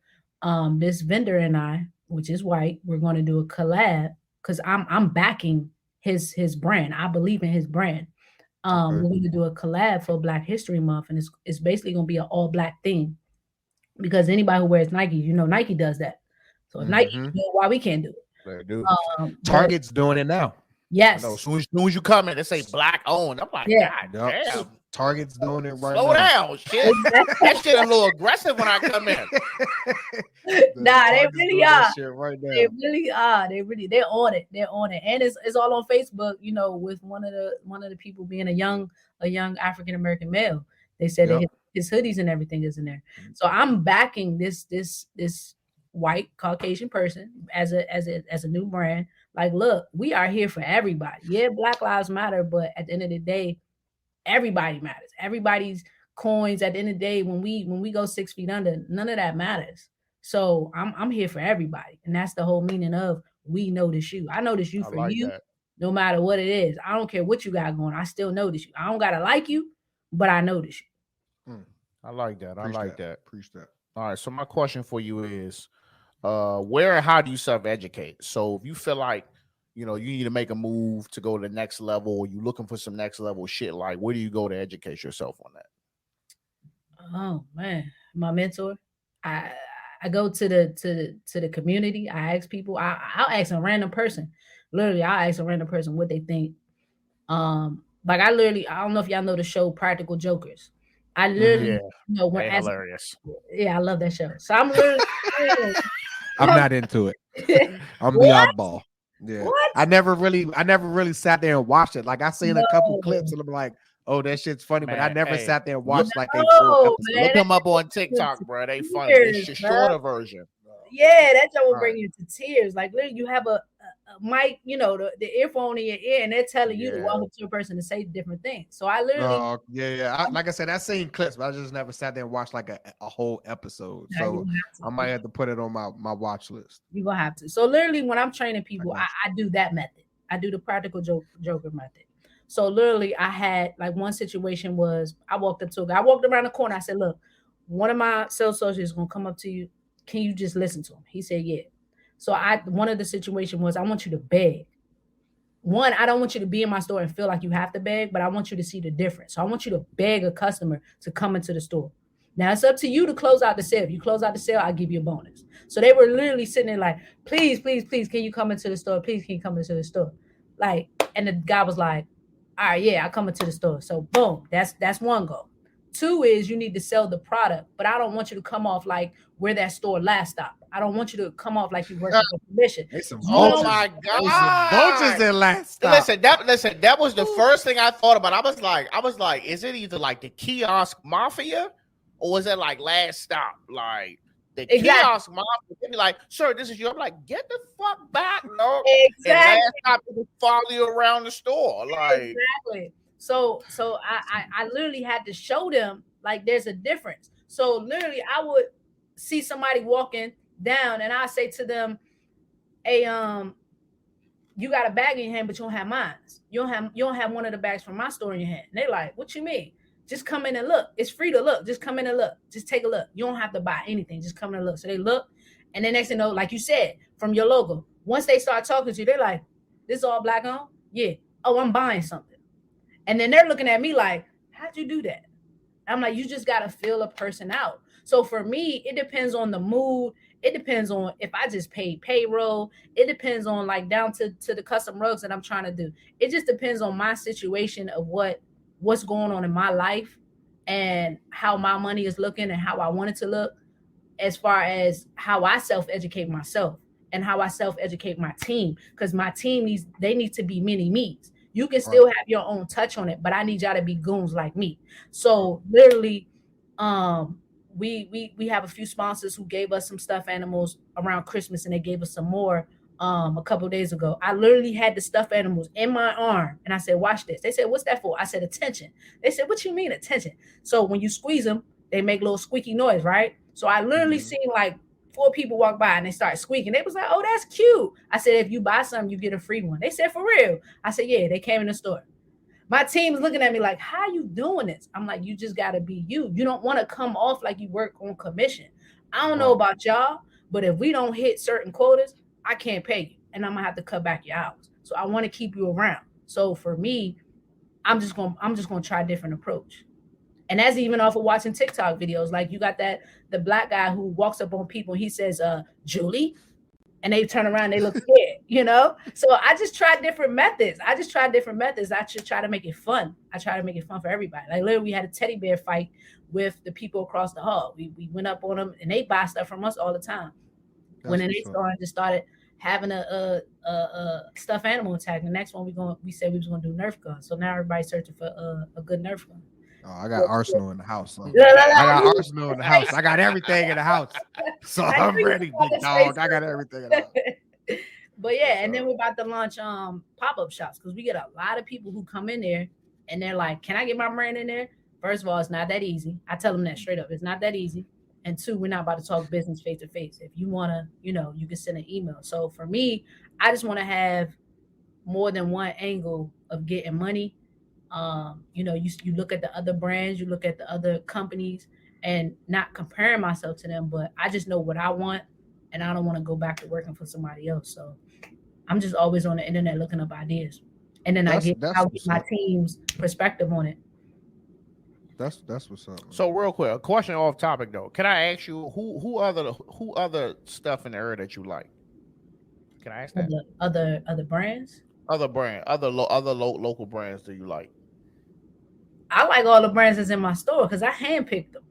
this vendor and I, which is white, we're going to do a collab because I'm backing his brand. I believe in his brand. We're going to do a collab for Black History Month, and it's basically going to be an all black theme because anybody who wears Nike, Nike does that. So if Nike can do it, why we can't do it? Target's doing it now. Yes. As soon as you come in, they say black owned. I'm like, God damn. Target's doing it right Slow now. down, shit. That shit a little aggressive when I come in. Nah, they really are. Right now. They really are. They're on it. They're on it, and it's all on Facebook. You know, with one of the people being a young African American male. They said that his hoodies and everything is in there. So I'm backing this white Caucasian person as a new brand. Like, look, we are here for everybody. Yeah, Black Lives Matter, but at the end of the day, everybody matters. Everybody's coins. At the end of the day, when we go 6 feet under, none of that matters. So I'm here for everybody, and that's the whole meaning of we notice you. I notice you for you, no matter what it is. I don't care what you got going. I still notice you. I don't gotta like you, but I notice you. I like that. Preach that. All right. So my question for you is, where and how do you self-educate? So if you feel like, you need to make a move to go to the next level, or you looking for some next level shit, like where do you go to educate yourself on that? Oh man, my mentor. I go to the community. I ask people. I'll ask a random person. Literally, I'll ask a random person what they think. Like I don't know if y'all know the show Practical Jokers. I literally, when hilarious. Yeah, I love that show. So I'm literally. I'm not into it. I'm the oddball. Yeah, what? I never really sat there and watched it. Like I seen a couple clips and I'm like, oh, that shit's funny, but I never sat there and watched like a full episode. Look them up on TikTok, bro. They funny. It's the shorter version. Yeah, that show will bring you to tears. Like literally, you have a mic, the earphone in your ear, and they're telling you to walk up to a person and say different things. So I literally, like I said, I seen clips, but I just never sat there and watched like a whole episode. So I might have to put it on my watch list. You're gonna have to. So literally, when I'm training people, I do that method. I do the practical joker method. So literally, I had like one situation was I walked up to a guy. I walked around the corner. I said, "Look, one of my sales associates is gonna come up to you. Can you just listen to him?" He said, "Yeah." So one of the situation was I want you to beg. One, I don't want you to be in my store and feel like you have to beg, but I want you to see the difference. So I want you to beg a customer to come into the store. Now it's up to you to close out the sale. If you close out the sale, I'll give you a bonus. So they were literally sitting there like, please, can you come into the store? Please, can you come into the store? Like, and the guy was like, all right, yeah, I'll come into the store. So boom, that's one goal. Two is you need to sell the product, but I don't want you to come off like where that store last stopped. I don't want you to come off like you working for commission. Oh my God! Vultures in last stop. Listen, that was the first thing I thought about. I was like, is it either like the kiosk mafia, or was it like last stop? Like the kiosk mafia, they'd be like, "Sir, this is you." I'm like, "Get the fuck back, no!" Exactly. And last stop, people follow you around the store, like exactly. So I literally had to show them like there's a difference. So literally, I would see somebody walking down, and I say to them, "Hey, you got a bag in your hand, but you don't have mine. You don't have one of the bags from my store in your hand." And they're like, "What you mean? Just come in and look. It's free to look. Just come in and look. Just take a look. You don't have to buy anything. Just come in and look." So they look, and then next thing you know, like you said, from your logo, once they start talking to you, they're like, "This all black on? Yeah. Oh, I'm buying something." And then they're looking at me like, "How'd you do that?" I'm like, you just got to feel a person out. So for me, it depends on the mood. It depends on if I just paid payroll. It depends on like down to the custom rugs that I'm trying to do. It just depends on my situation of what's going on in my life and how my money is looking and how I want it to look, as far as how I self-educate myself and how I self-educate my team. Because my team need to be mini me's. You can still have your own touch on it, but I need y'all to be goons like me. So literally, we have a few sponsors who gave us some stuffed animals around Christmas, and they gave us some more a couple of days ago. I literally had the stuffed animals in my arm, and I said, "Watch this." They said, "What's that for?" I said, "Attention." They said, "What you mean attention?" So when you squeeze them, they make a little squeaky noise, right? So I literally seen like 4 people walk by and they start squeaking. They was like, "Oh, that's cute." I said, "If you buy something, you get a free one." They said, "For real?" I said, "Yeah." They came in the store. My team's looking at me like, "How you doing this?" I'm like, "You just got to be you. You don't want to come off like you work on commission. I don't know about y'all, but if we don't hit certain quotas, I can't pay you. And I'm going to have to cut back your hours. So I want to keep you around." So for me, I'm just going to try a different approach. And that's even off of watching TikTok videos. Like you got the black guy who walks up on people. And he says, "Julie," and they turn around, they look scared, you know? So I just tried different methods. I should try to make it fun. I try to make it fun for everybody. Like literally we had a teddy bear fight with the people across the hall. We went up on them and they buy stuff from us all the time. When the next store just started having a stuffed animal attack, the next one we said we was gonna do Nerf guns. So now everybody's searching for a good Nerf gun. Oh, I got Arsenal in the house. So. I got Arsenal in the house. I got everything in the house. So I'm ready, big dog. I got everything in the house. But yeah, and then we're about to launch pop-up shops because we get a lot of people who come in there and they're like, "Can I get my brand in there?" First of all, it's not that easy. I tell them that straight up. It's not that easy. And two, we're not about to talk business face to face. If you want to, you know, you can send an email. So for me, I just want to have more than one angle of getting money. You know, you look at the other brands, you look at the other companies, and not comparing myself to them, but I just know what I want, and I don't want to go back to working for somebody else. So I'm just always on the internet looking up ideas, and then I get my team's perspective on it. That's what's up. Man. So real quick, a question off topic though. Can I ask you who other stuff in the area that you like? Can I ask that? Other brands? Other local brands do you like? I like all the brands that's in my store because I handpicked them.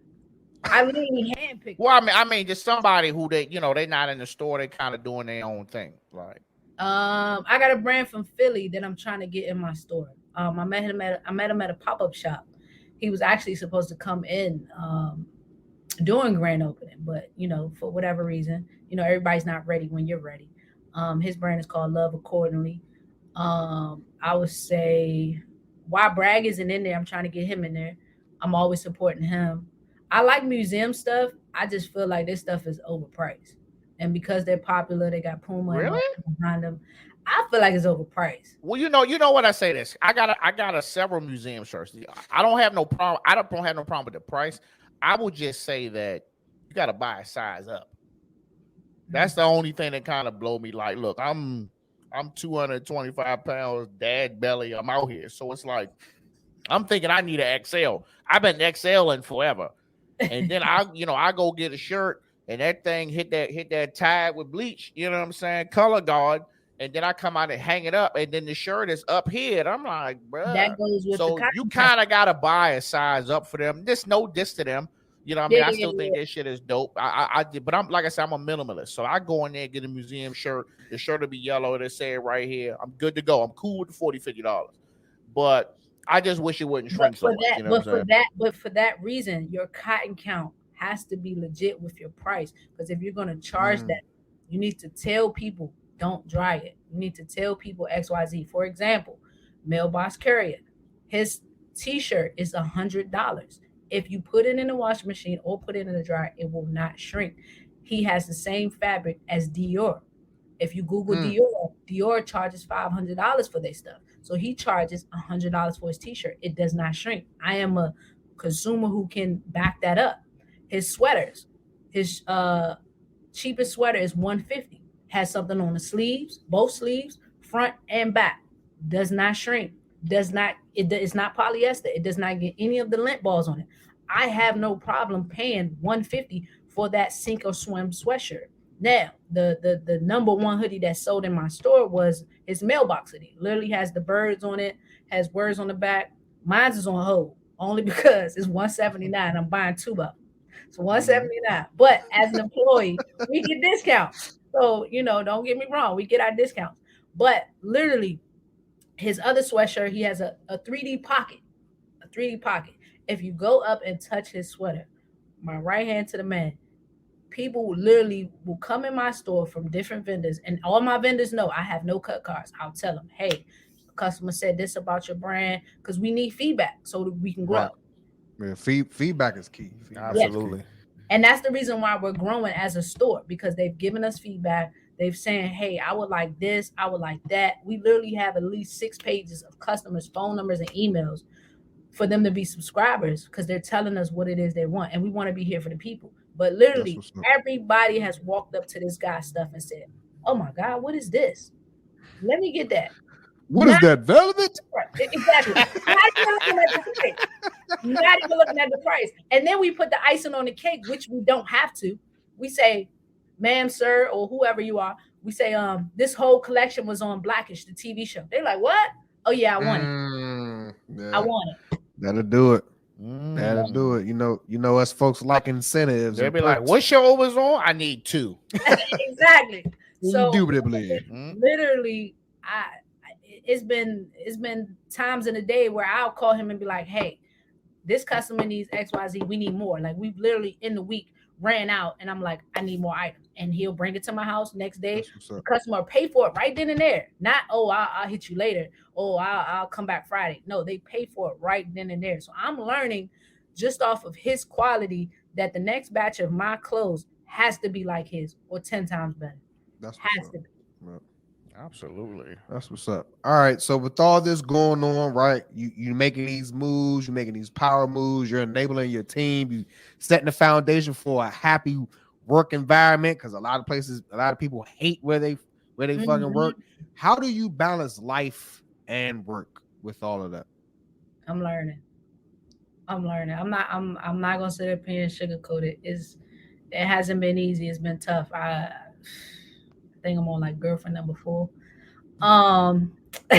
I literally handpicked. Well, I mean, just somebody who they're not in the store, they kind of doing their own thing. Like, I got a brand from Philly that I'm trying to get in my store. I met him at a pop-up shop. He was actually supposed to come in during grand opening, but you know, for whatever reason, you know, everybody's not ready when you're ready. His brand is called Love Accordingly. I would say why Bragg isn't in there, I'm trying to get him in there. I'm always supporting him. I like museum stuff. I just feel like this stuff is overpriced. And because they're popular, they got Puma behind them. I feel like it's overpriced. Well, you know what I say this. I got a several museum shirts. I don't have no problem. I don't have no problem with the price. I will just say that you got to buy a size up. That's the only thing that kind of blow me. Like, look, I'm 225 pounds, dad belly. I'm out here. So it's like, I'm thinking I need an XL. I've been XLing forever. And then I go get a shirt and that thing hit that tag with bleach, you know what I'm saying? Color guard. And then I come out and hang it up. And then the shirt is up here. And I'm like, bro. That goes with so you kind of got to buy a size up for them. There's no diss to them. You know what I mean? I still think that shit is dope. I did, but I'm like I said, I'm a minimalist. So I go in there, get a museum shirt. The shirt will be yellow. They say it right here. I'm good to go. I'm cool with the $40, $50. But I just wish it wouldn't shrink so much. You know but for that reason, your cotton count has to be legit with your price. Because if you're gonna charge that, you need to tell people don't dry it. You need to tell people XYZ. For example, Mailbox Carrier, his t-shirt is $100. If you put it in the washing machine or put it in the dryer, it will not shrink. He has the same fabric as Dior. If you Google Dior charges $500 for their stuff. So he charges $100 for his t-shirt. It does not shrink. I am a consumer who can back that up. His sweaters, his cheapest sweater is $150. Has something on the sleeves, both sleeves, front and back. Does not shrink. It's not polyester. It does not get any of the lint balls on it. I have no problem paying $150 for that sink or swim sweatshirt. Now, the number one hoodie that sold in my store was his mailbox hoodie. Literally has the birds on it, has words on the back. Mine's is on hold only because it's $179. I'm buying two of them. So $179. But as an employee, we get discounts. So, you know, don't get me wrong. We get our discounts. But literally, his other sweatshirt, he has a 3D pocket. A 3D pocket. If you go up and touch his sweater, my right hand to the man, people literally will come in my store from different vendors. And all my vendors know I have no cut cards. I'll tell them, hey, the customer said this about your brand, because we need feedback so that we can grow. Right. Yeah, feedback is key. Absolutely. Yes. And that's the reason why we're growing as a store, because they've given us feedback. They've saying, hey, I would like this. I would like that. We literally have at least 6 pages of customers' phone numbers and emails for them to be subscribers, because they're telling us what it is they want. And we want to be here for the people. But literally, everybody has walked up to this guy's stuff and said, oh, my God, what is this? Let me get that. What is that, velvet? Exactly. Not even looking at the price. And then we put the icing on the cake, which we don't have to. We say, ma'am, sir, or whoever you are, we say, this whole collection was on Blackish, the TV show. They're like, what? Oh yeah, I want it. I Yeah, want it. that'll do it. That'll Mm. do it. You know us folks like incentives. They'll And be like, perks. "What show was on? I need 2." Exactly. So Indubitably. literally, it's been times in the day where I'll call him and be like, hey, this customer needs XYZ. We need more. Like we've literally in the week ran out, and I'm like, I need more items, and he'll bring it to my house next day. That's what's The up. customer will pay for it right then and there. Not, oh, I'll hit you later. Oh, I'll come back Friday. No, they pay for it right then and there. So I'm learning just off of his quality that the next batch of my clothes has to be like his or 10 times better. That's Has what's to up. be. Yep. Absolutely. That's what's up. All right. So with all this going on, right? You making these moves, you're making these power moves, you're enabling your team, you setting the foundation for a happy work environment because a lot of people hate where they fucking work. How do you balance life and work with all of that? I'm learning. I'm not gonna sit up here and sugarcoat it. It hasn't been easy. It's been tough. I think I'm on like girlfriend number 4. Um, All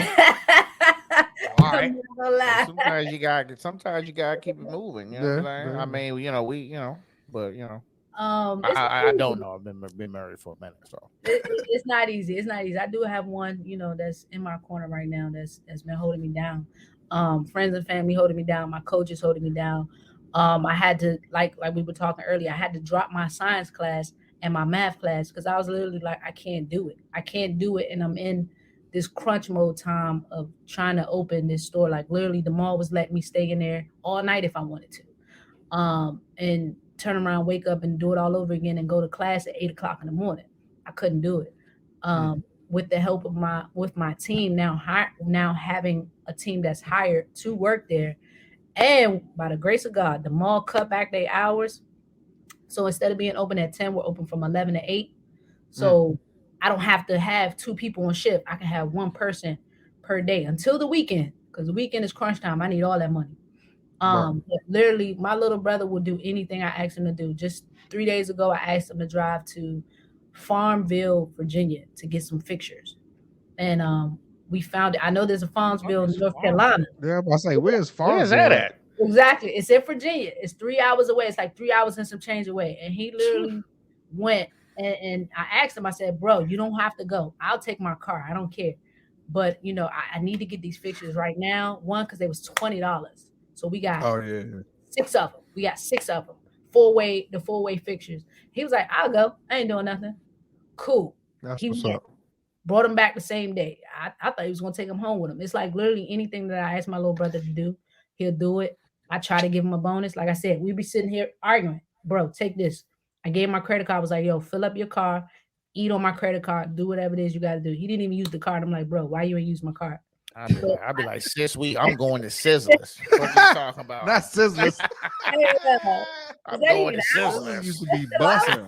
right. I'm not gonna lie. Sometimes you gotta keep it moving. You know what I'm saying? Yeah. I mean, but It's not I don't easy. know. I've been married for a minute, so It's not easy. It's not easy. I do have one, that's in my corner right now. That's been holding me down. Friends and family holding me down. My coaches holding me down. I had to like we were talking earlier. I had to drop my science class and my math class because I was literally like, I can't do it. I can't do it, and I'm in this crunch mode time of trying to open this store. Like literally, the mall was letting me stay in there all night if I wanted to. And turn around, wake up, and do it all over again, and go to class at 8 o'clock in the morning. I couldn't do it. With the help of my team now having a team that's hired to work there, and by the grace of God, the mall cut back their hours. So instead of being open at 10, we're open from 11 to 8. So I don't have to have 2 people on shift. I can have 1 person per day until the weekend because the weekend is crunch time. I need all that money. But literally, my little brother will do anything I ask him to do. Just 3 days ago, I asked him to drive to Farmville, Virginia, to get some fixtures, and we found it. I know there's a Farmville in North Carolina. Yeah, I say, where's where's that Farmville at? Exactly, it's in Virginia. It's 3 hours away. It's like 3 hours and some change away. And he literally went, and I asked him. I said, "Bro, you don't have to go. I'll take my car. I don't care. But I need to get these fixtures right now. One, because they was $20." So we got 6 of them. We got 6 of them. The 4-way fixtures. He was like, I'll go. I ain't doing nothing. Cool. That's He what's up. brought him back the same day. I thought he was going to take him home with him. It's like literally anything that I ask my little brother to do, he'll do it. I try to give him a bonus. Like I said, we be sitting here arguing. Bro, take this. I gave him my credit card. I was like, yo, fill up your car, eat on my credit card, do whatever it is you got to do. He didn't even use the card. I'm like, bro, why you ain't use my card? I'd be like, sis, I'm going to Sizzlers. What you talking about? Not Sizzlers. I'm going to Sizzlers Sizzlers. used to be busting.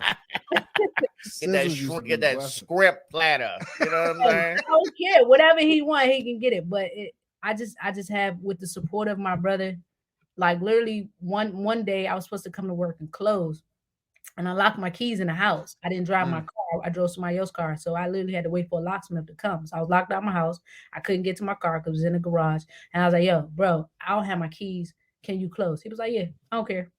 Get that scrimp platter. You know what I'm saying? I don't care. Whatever he want, he can get it. But I just have, with the support of my brother, like literally one day I was supposed to come to work and close, and I locked my keys in the house. I didn't drive my car. I drove somebody else's car. So I literally had to wait for a locksmith to come. So I was locked out of my house. I couldn't get to my car because it was in the garage. And I was like, yo, bro, I don't have my keys. Can you close? He was like, yeah, I don't care.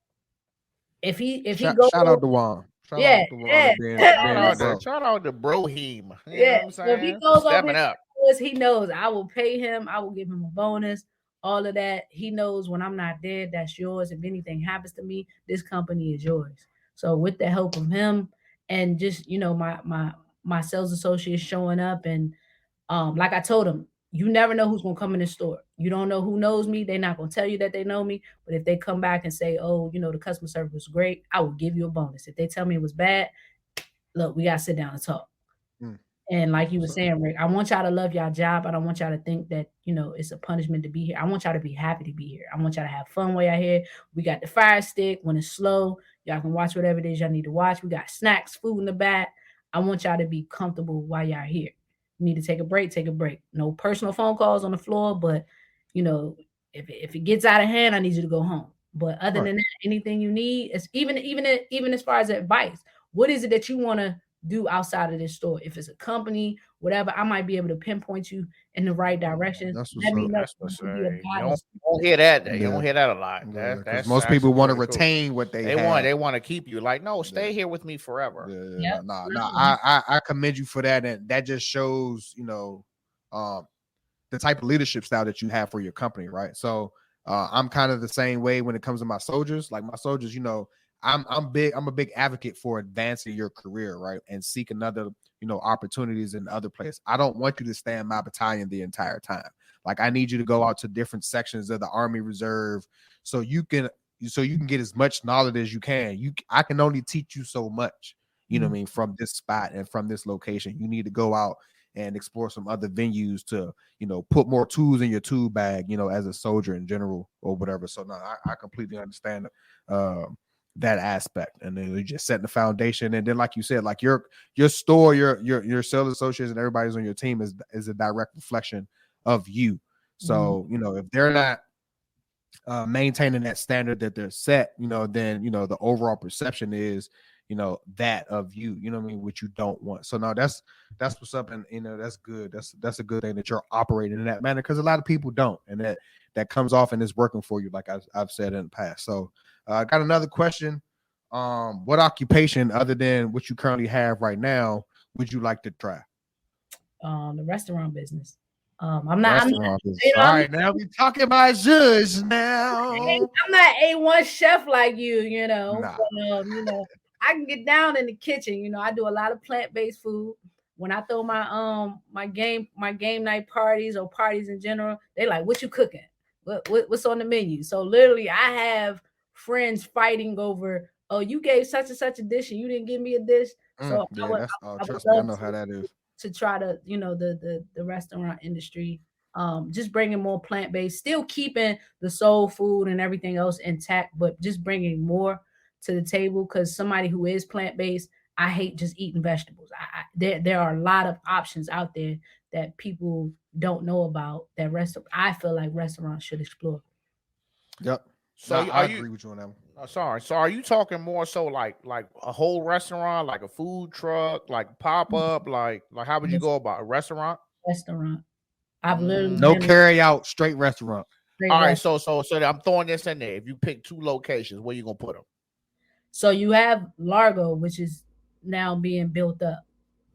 If he goes, shout out to Juan. Shout out to Juan. Shout out to Broheem. You Yeah. know what I'm saying? If he goes Stepping over up. he knows I will pay him. I will give him a bonus. All of that. He knows when I'm not there, that's yours. If anything happens to me, this company is yours. So with the help of him and just, my sales associates showing up, and like I told him, you never know who's gonna come in the store. You don't know who knows me. They're not gonna tell you that they know me. But if they come back and say, oh, the customer service was great, I will give you a bonus. If they tell me it was bad, look, we gotta sit down and talk. And like you were saying, Rick, I want y'all to love y'all job. I don't want y'all to think that, it's a punishment to be here. I want y'all to be happy to be here. I want y'all to have fun while y'all here. We got the fire stick. When it's slow, y'all can watch whatever it is y'all need to watch. We got snacks, food in the back. I want y'all to be comfortable while y'all here. You need to take a break, take a break. No personal phone calls on the floor, but, if it gets out of hand, I need you to go home. But other than that, anything you need, is even as far as advice, what is it that you want to do outside of this store. If it's a company, whatever, I might be able to pinpoint you in the right direction. That's what's Let me up. know. That's what's It could be a you bottle. don't hear that. You Yeah. don't hear that a lot. Yeah, because That's most people actually want to pretty cool. retain what they have. They want to keep you. Like, no, stay here with me forever. Yeah, Yep. no. No. I commend you for that, and that just shows, the type of leadership style that you have for your company, right? So I'm kind of the same way when it comes to my soldiers. Like my soldiers, I'm a big advocate for advancing your career, right? And seek another, opportunities in other places. I don't want you to stay in my battalion the entire time. Like I need you to go out to different sections of the Army Reserve so you can get as much knowledge as you can. I can only teach you so much, what I mean, from this spot and from this location. You need to go out and explore some other venues to, put more tools in your tool bag, as a soldier in general or whatever. So no, I completely understand that aspect. And then you're just setting the foundation. And then, like you said, like your store, your sales associates and everybody's on your team is a direct reflection of you. So, if they're not maintaining that standard that they're set, then, the overall perception is, that of you, what I mean, which you don't want. So no, that's what's up. And, that's good. That's a good thing that you're operating in that manner, because a lot of people don't. And that comes off and is working for you, like I've said in the past. So I got another question. What occupation other than what you currently have right now would you like to try? The restaurant business. I'm not. All right, now we talking about judge now. I'm not A1 chef like you, Nah. But, I can get down in the kitchen. I do a lot of plant-based food. When I throw my game night parties or parties in general, they like, what you cooking? What's on the menu? So literally, I have friends fighting over, oh, you gave such and such a dish and you didn't give me a dish. So trust me, I know how that is. To try to, the restaurant industry, just bringing more plant-based, still keeping the soul food and everything else intact, but just bringing more to the table. Because somebody who is plant-based, I hate just eating vegetables. There are a lot of options out there that people don't know about that I feel like restaurants should explore. Yep. So I agree with you on that one. Sorry. So are you talking more so like a whole restaurant, like a food truck, like pop up, like how would you go about a restaurant? Restaurant. I've literally no carry out, straight restaurant. All right. So I'm throwing this in there. If you pick two locations, where you gonna put them? So you have Largo, which is now being built up.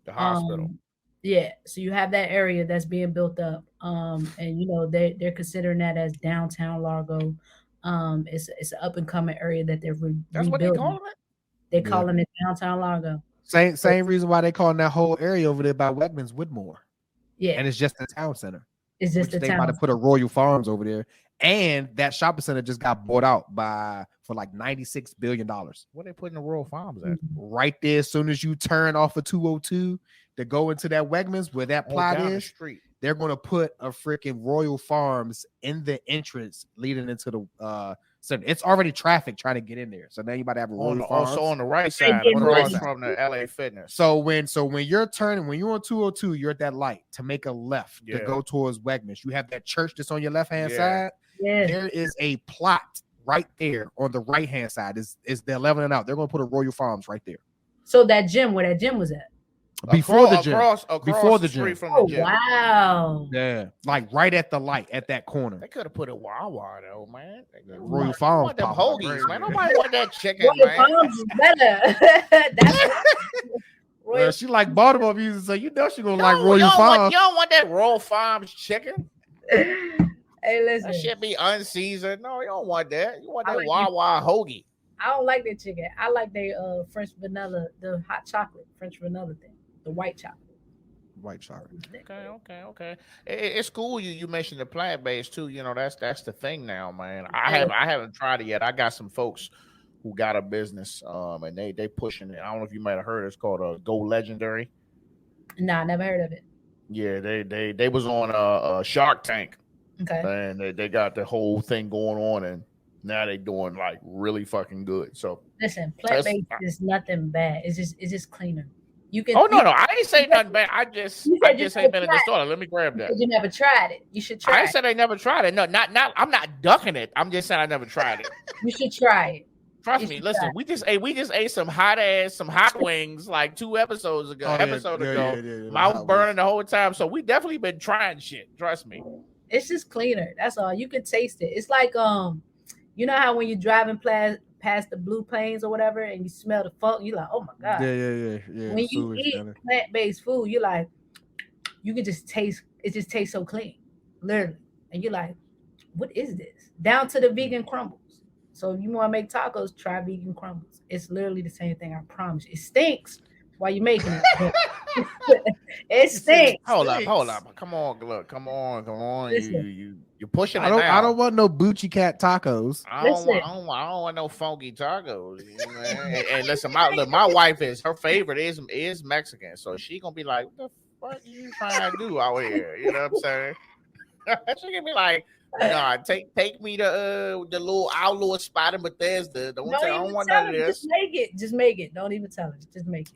The hospital. Yeah. So you have that area that's being built up. And they're considering that as downtown Largo. It's an up and coming area that they're rebuilding. That's what they calling it? They're calling it downtown Largo. Same reason why they calling that whole area over there by Wegmans Woodmore. Yeah. And it's just a town center. It's just they about to put a Royal Farms over there. And that shopping center just got bought out for like $96 billion. Where they putting the Royal Farms at? Right there, as soon as you turn off of 202 to go into that Wegmans where that plot is, street. They're going to put a freaking Royal Farms in the entrance leading into the center. It's already traffic trying to get in there. So now you about to have a Royal Farms. Also on the right side, across from the LA Fitness. So when you're on 202, you're at that light to make a left to go towards Wegmans. You have that church that's on your left-hand side. Yeah. There is a plot right there on the right-hand side. Is the 11 and out. They're going to put a Royal Farms right there. So that gym, where that gym was at? Before the gym. Before the gym. From the gym. Wow. Yeah. Like right at the light at that corner. They could have put a Wawa though, man. Royal Farms. Want them hoagies, man. Nobody want that chicken, Royal man. Farms is better. Well, she like Baltimore music, so she gonna like Royal Farms. You don't want that Royal Farms chicken. Hey, listen. That shit be unseasoned. No, you don't want that. You want that Wawa hoagie. I don't like that chicken. I like the French vanilla, the hot chocolate French vanilla thing, the white chocolate. White chocolate. Okay. It's cool. You mentioned the plant based too. That's the thing now, man. I haven't tried it yet. I got some folks who got a business, and they pushing it. I don't know if you might have heard. It's called Go Legendary. Nah, I never heard of it. Yeah, they was on Shark Tank. Okay. And they got the whole thing going on, and now they doing like really fucking good. So listen, plant-based is nothing bad. It's just cleaner. You can. Oh no, I ain't say nothing bad. I just ain't been in the store. Let me grab that. You never tried it. You should try. I said I never tried it. No, not. I'm not ducking it. I'm just saying I never tried it. You should try it. Trust me. Listen, we just ate some hot wings like 2 episodes ago. I was burning the whole time. So we definitely been trying shit. Trust me. It's just cleaner. That's all. You can taste it. It's like you know how when you're driving past the blue plains or whatever, and you smell the funk, you're like, oh my god. Yeah. When you eat plant-based food, you're like, you can just taste. It just tastes so clean, literally, and you're like, what is this? Down to the vegan crumbles. So if you want to make tacos, try vegan crumbles. It's literally the same thing. I promise. It stinks while you're making it. It stinks. Hold up. Come on, look. Come on. You're pushing it. I don't want no Bucci Cat tacos. I don't want no funky tacos. And listen, my wife her favorite is Mexican, so she gonna be like, what the fuck are you trying to do out here? You know what I'm saying? She gonna be like, nah, take me to the little outlaw spot in Bethesda. I don't want none of this. Just make it. Don't even tell her. Just make it.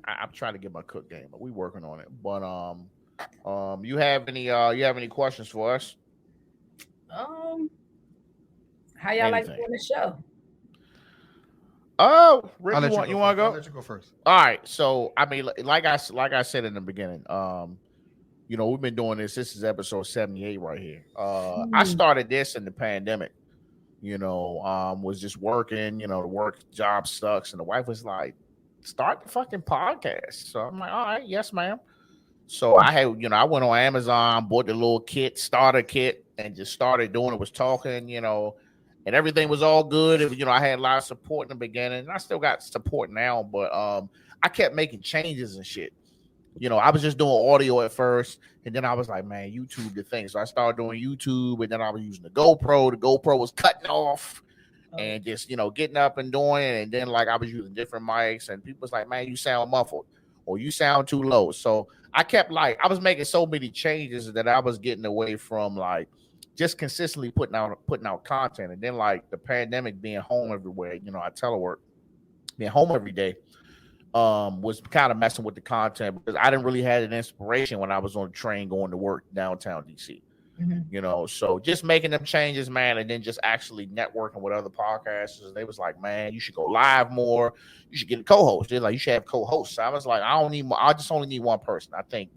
I'm trying to get my cook game, but we working on it. But you have any questions for us? How y'all like doing the show? Oh, Rick, you want to go? I'll let you go first. All right. So I mean, like I said in the beginning, we've been doing this. This is episode 78 right here. I started this in the pandemic. Was just working. The work job sucks, and the wife was like, start the fucking podcast. So I'm like, all right, yes, ma'am. So I had, I went on Amazon, bought the little starter kit, and just started doing it. Was talking, and everything was all good. I had a lot of support in the beginning, and I still got support now. But I kept making changes and shit. I was just doing audio at first, and then I was like, man, YouTube the thing. So I started doing YouTube, and then I was using the GoPro. The GoPro was cutting off. And just, getting up and doing it. And then, like, I was using different mics. And people was like, man, you sound muffled. Or you sound too low. So I kept, I was making so many changes that I was getting away from, just consistently putting out content. And then, the pandemic being home everywhere, I telework. Being home every day was kind of messing with the content. Because I didn't really have an inspiration when I was on the train going to work downtown D.C. Mm-hmm. So just making them changes, man, and then just actually networking with other podcasters. They was like, man, you should go live more. You should get a co-host. They're like, you should have co-hosts. So I was like, I don't need more. I just only need one person. I think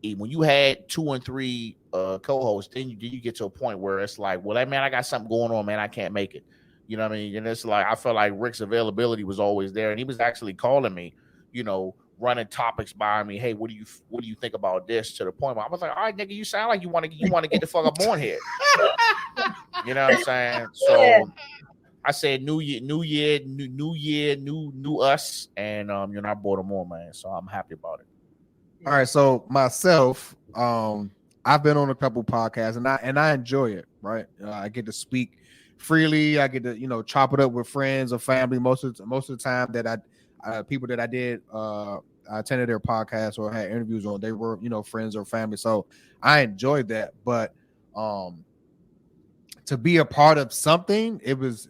when you had 2 and 3 co-hosts, then you get to a point where it's like, well, man, I got something going on, man. I can't make it. You know what I mean? And it's like, I felt like Rick's availability was always there, and he was actually calling me, running topics by me. Hey, what do you think about this? To the point where I was like, all right, nigga, you sound like you want to get the fuck up on here. You know what I'm saying? So I said, new year, new us, and I brought them on, man. So I'm happy about it. All right, so myself, I've been on a couple podcasts, and I enjoy it. Right, I get to speak freely. I get to chop it up with friends or family. Most of the time that people that I did. I attended their podcast or had interviews on, they were, friends or family. So I enjoyed that. But to be a part of something, it was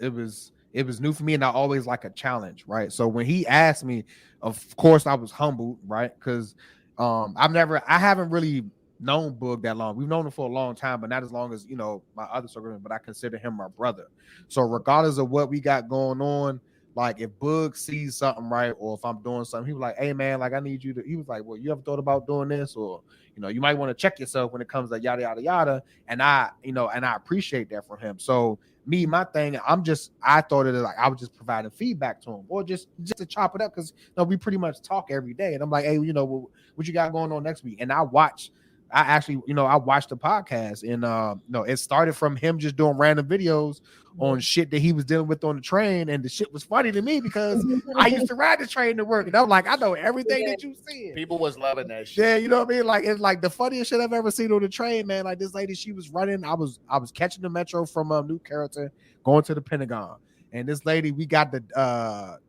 new for me, and I always like a challenge, right? So when he asked me, of course I was humbled, right? Because I haven't really known Boog that long. We've known him for a long time, but not as long as my other circle, but I consider him my brother. So regardless of what we got going on, like if Boog sees something, right, or if I'm doing something, he was like, hey man, like I need you to, he was like, well, you ever thought about doing this? Or, you might want to check yourself when it comes to yada, yada, yada. And I appreciate that from him. So my thing, I thought of it like I was just providing feedback to him, or just to chop it up. Cause we pretty much talk every day. And I'm like, hey, what you got going on next week? And I watched the podcast, and it started from him just doing random videos on shit that he was dealing with on the train, and the shit was funny to me because I used to ride the train to work, and I'm like, I know everything that you see. People was loving that shit. Yeah, you know what I mean? Like it's like the funniest shit I've ever seen on the train, man. Like this lady, she was running. I was catching the metro from New Carrollton, going to the Pentagon, and this lady, we got the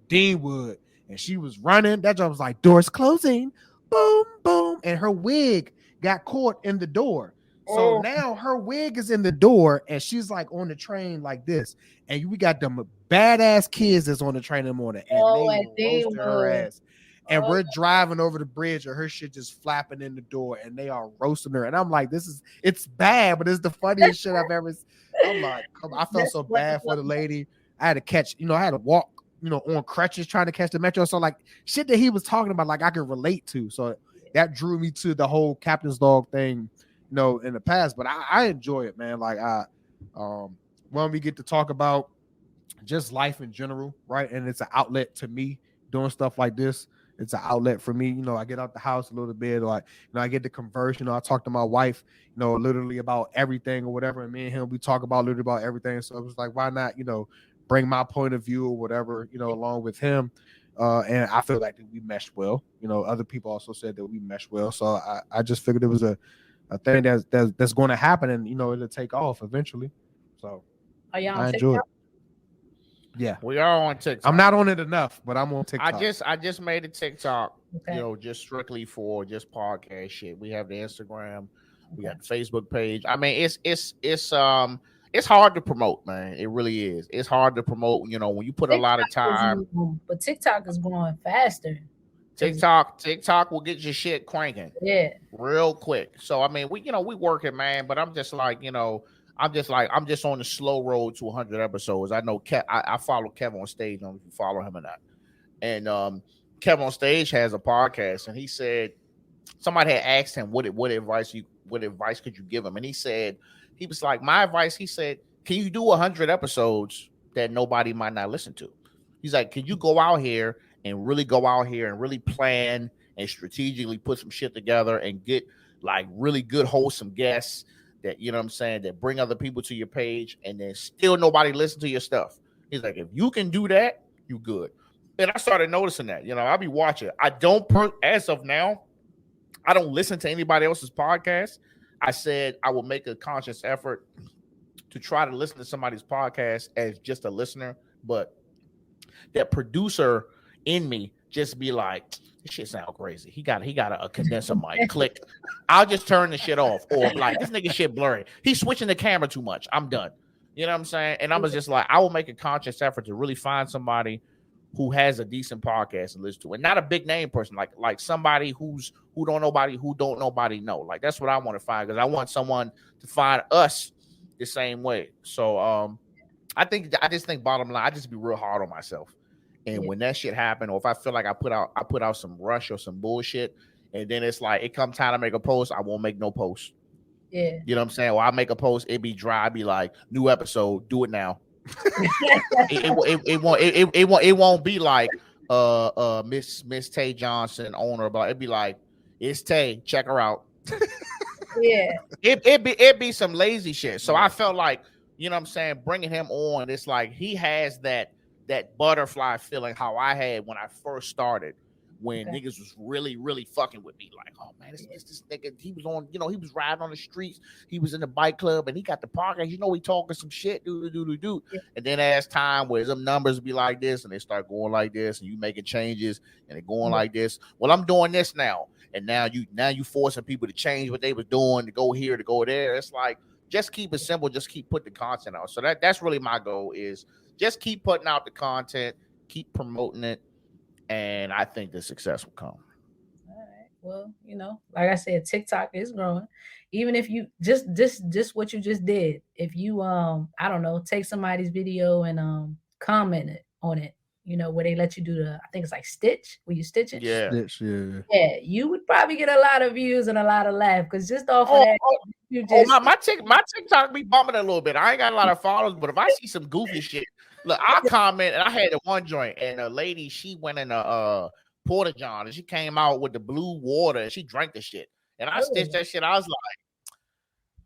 Deanwood, and she was running. That job was like doors closing, boom, boom, and her wig got caught in the door. So now her wig is in the door, and she's like on the train like this. And we got them badass kids that's on the train in the morning, and they roasted her ass. And we're driving over the bridge, and her shit just flapping in the door, and they are roasting her. And I'm like, it's bad, but it's the funniest shit I've ever seen. I'm like, I felt so bad for the lady. I had to catch, I had to walk, on crutches trying to catch the metro. So like shit that he was talking about, like I could relate to. So that drew me to the whole Captain's Dog thing, in the past. But I enjoy it, man. Like when we get to talk about just life in general, right? And it's an outlet to me doing stuff like this. It's an outlet for me. I get out the house a little bit, like, I get the conversion. I talk to my wife, literally about everything or whatever. And me and him, we talk about literally about everything. So it was like, why not, bring my point of view or whatever, along with him. And I feel like that we meshed well. Other people also said that we meshed well. So I just figured it was a thing that's going to happen, and it'll take off eventually. So I enjoy it. Yeah, we are on TikTok. I'm not on it enough, but I'm on TikTok. I just made a TikTok, just strictly for just podcast shit. We have the Instagram, we got the Facebook page. I mean, it's hard to promote, man. It really is. It's hard to promote. When you put a lot of time. But TikTok is growing faster. TikTok will get your shit cranking. Yeah. Real quick. So I mean, we working, man. But I'm just like, I'm just on the slow road to 100 episodes. I know I follow Kevin on Stage. I don't know if you follow him or not. And Kevin on Stage has a podcast, and he said somebody had asked him what advice could you give him, and he was like, my advice. He said, can you do 100 episodes that nobody might not listen to? He's like, can you go out here and really plan and strategically put some shit together and get like really good wholesome guests that, that bring other people to your page, and then still nobody listen to your stuff. He's like, if you can do that, you good. And I started noticing that, I'll be watching. As of now, I don't listen to anybody else's podcast. I said I will make a conscious effort to try to listen to somebody's podcast as just a listener, but that producer in me just be like, this shit sound crazy. He got a condenser mic. Click. I'll just turn the shit off. Or like, this nigga shit blurry. He's switching the camera too much. I'm done. You know what I'm saying? And I was just like, I will make a conscious effort to really find somebody who has a decent podcast to listen to, and not a big name person, like somebody who don't nobody know. Like that's what I want to find, because I want someone to find us the same way. So I just think bottom line, I just be real hard on myself. And when that shit happen, or if I feel like I put out some rush or some bullshit, and then it's like it comes time to make a post, I won't make no post. Yeah. You know what I'm saying? Or I make a post, it be dry, be like, new episode, do it now. it won't be like Miss Tay Johnson owner, but it'd be like, it's Tay, check her out. Yeah. It'd be some lazy shit. So I felt like, you know what I'm saying, bringing him on, it's like he has that butterfly feeling how I had when I first started, when niggas was really, really fucking with me. Like, oh man, this nigga, he was on, he was riding on the streets, he was in the bike club, and he got the podcast, he talking some shit, do. Yeah. And then as time where some numbers be like this, and they start going like this, and you making changes, and they going like this. Well, I'm doing this now, and now you forcing people to change what they was doing, to go here, to go there. It's like, just keep it simple, just keep putting the content out. So that's really my goal, is just keep putting out the content, keep promoting it, and I think the success will come. All right. Well, like I said, TikTok is growing. Even if you just what you just did, if you I don't know, take somebody's video and comment on it, where they let you do I think it's like stitch, where you stitch it. Yeah. Stitch, yeah. Yeah, you would probably get a lot of views and a lot of laugh, because just off of that, you just my TikTok be bumping a little bit. I ain't got a lot of followers, but if I see some goofy shit, look, I comment, and I had the one joint, and a lady, she went in a porta john, and she came out with the blue water, and she drank the shit, and I stitched that shit. I was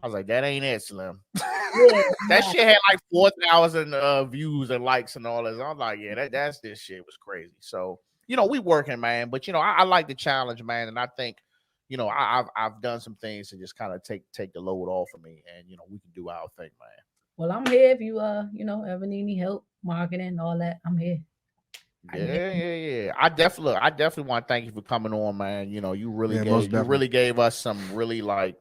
like, that ain't it, Slim. Yeah, that shit had like 4,000 views and likes and all this. I was like, yeah, that's this shit was crazy. So we working, man, but I like the challenge, man, and I think I've done some things to just kind of take the load off of me, and we can do our thing, man. Well, I'm here if you ever need any help, marketing and all that. I'm here. Yeah. I definitely want to thank you for coming on, man. You really gave us some really like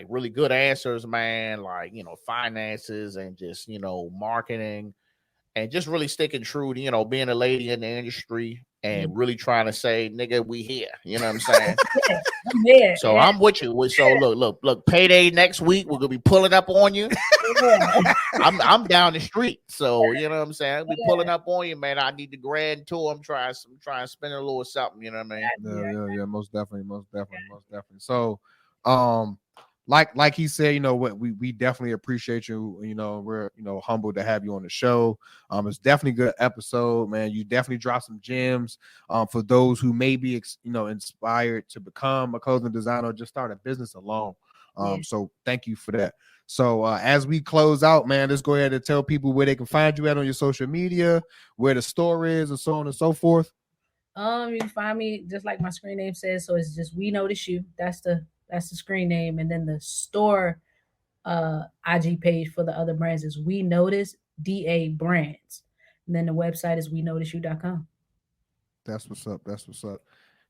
really good answers, man. Like, finances and just, marketing, and just really sticking true to, being a lady in the industry and really trying to say, nigga, we here. You know what I'm saying? Yeah, So yeah. I'm with you. So look, payday next week. We're gonna be pulling up on you. Yeah. I'm down the street, so you know what I'm saying. I'll be pulling up on you, man. I need the grand tour. I'm trying to spend a little something. You know what I mean? Yeah. Most definitely. So, like he said, you know what, we definitely appreciate you. You know, we're humbled to have you on the show. It's definitely a good episode, man. You definitely dropped some gems. For those who may be inspired to become a clothing designer or just start a business alone. So thank you for that. So as we close out, man, let's go ahead and tell people where they can find you at on your social media, where the store is, and so on and so forth. You can find me just like my screen name says. So it's just WeNoticeU. That's the screen name, and then the store IG page for the other brands is WeNotice DA Brands, and then the website is WeNoticeU.com. That's what's up.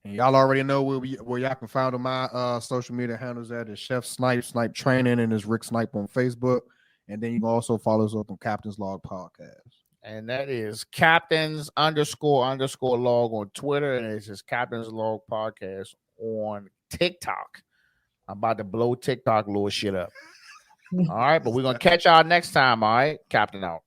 And y'all already know where y'all can find my social media handles at is Chef Snipe Training, and is Rick Snipe on Facebook. And then you can also follow us up on Captain's Log Podcast. And that is Captains __ log on Twitter, and it's just Captain's Log Podcast on TikTok. I'm about to blow TikTok little shit up. All right, but we're gonna catch y'all next time. All right, Captain out.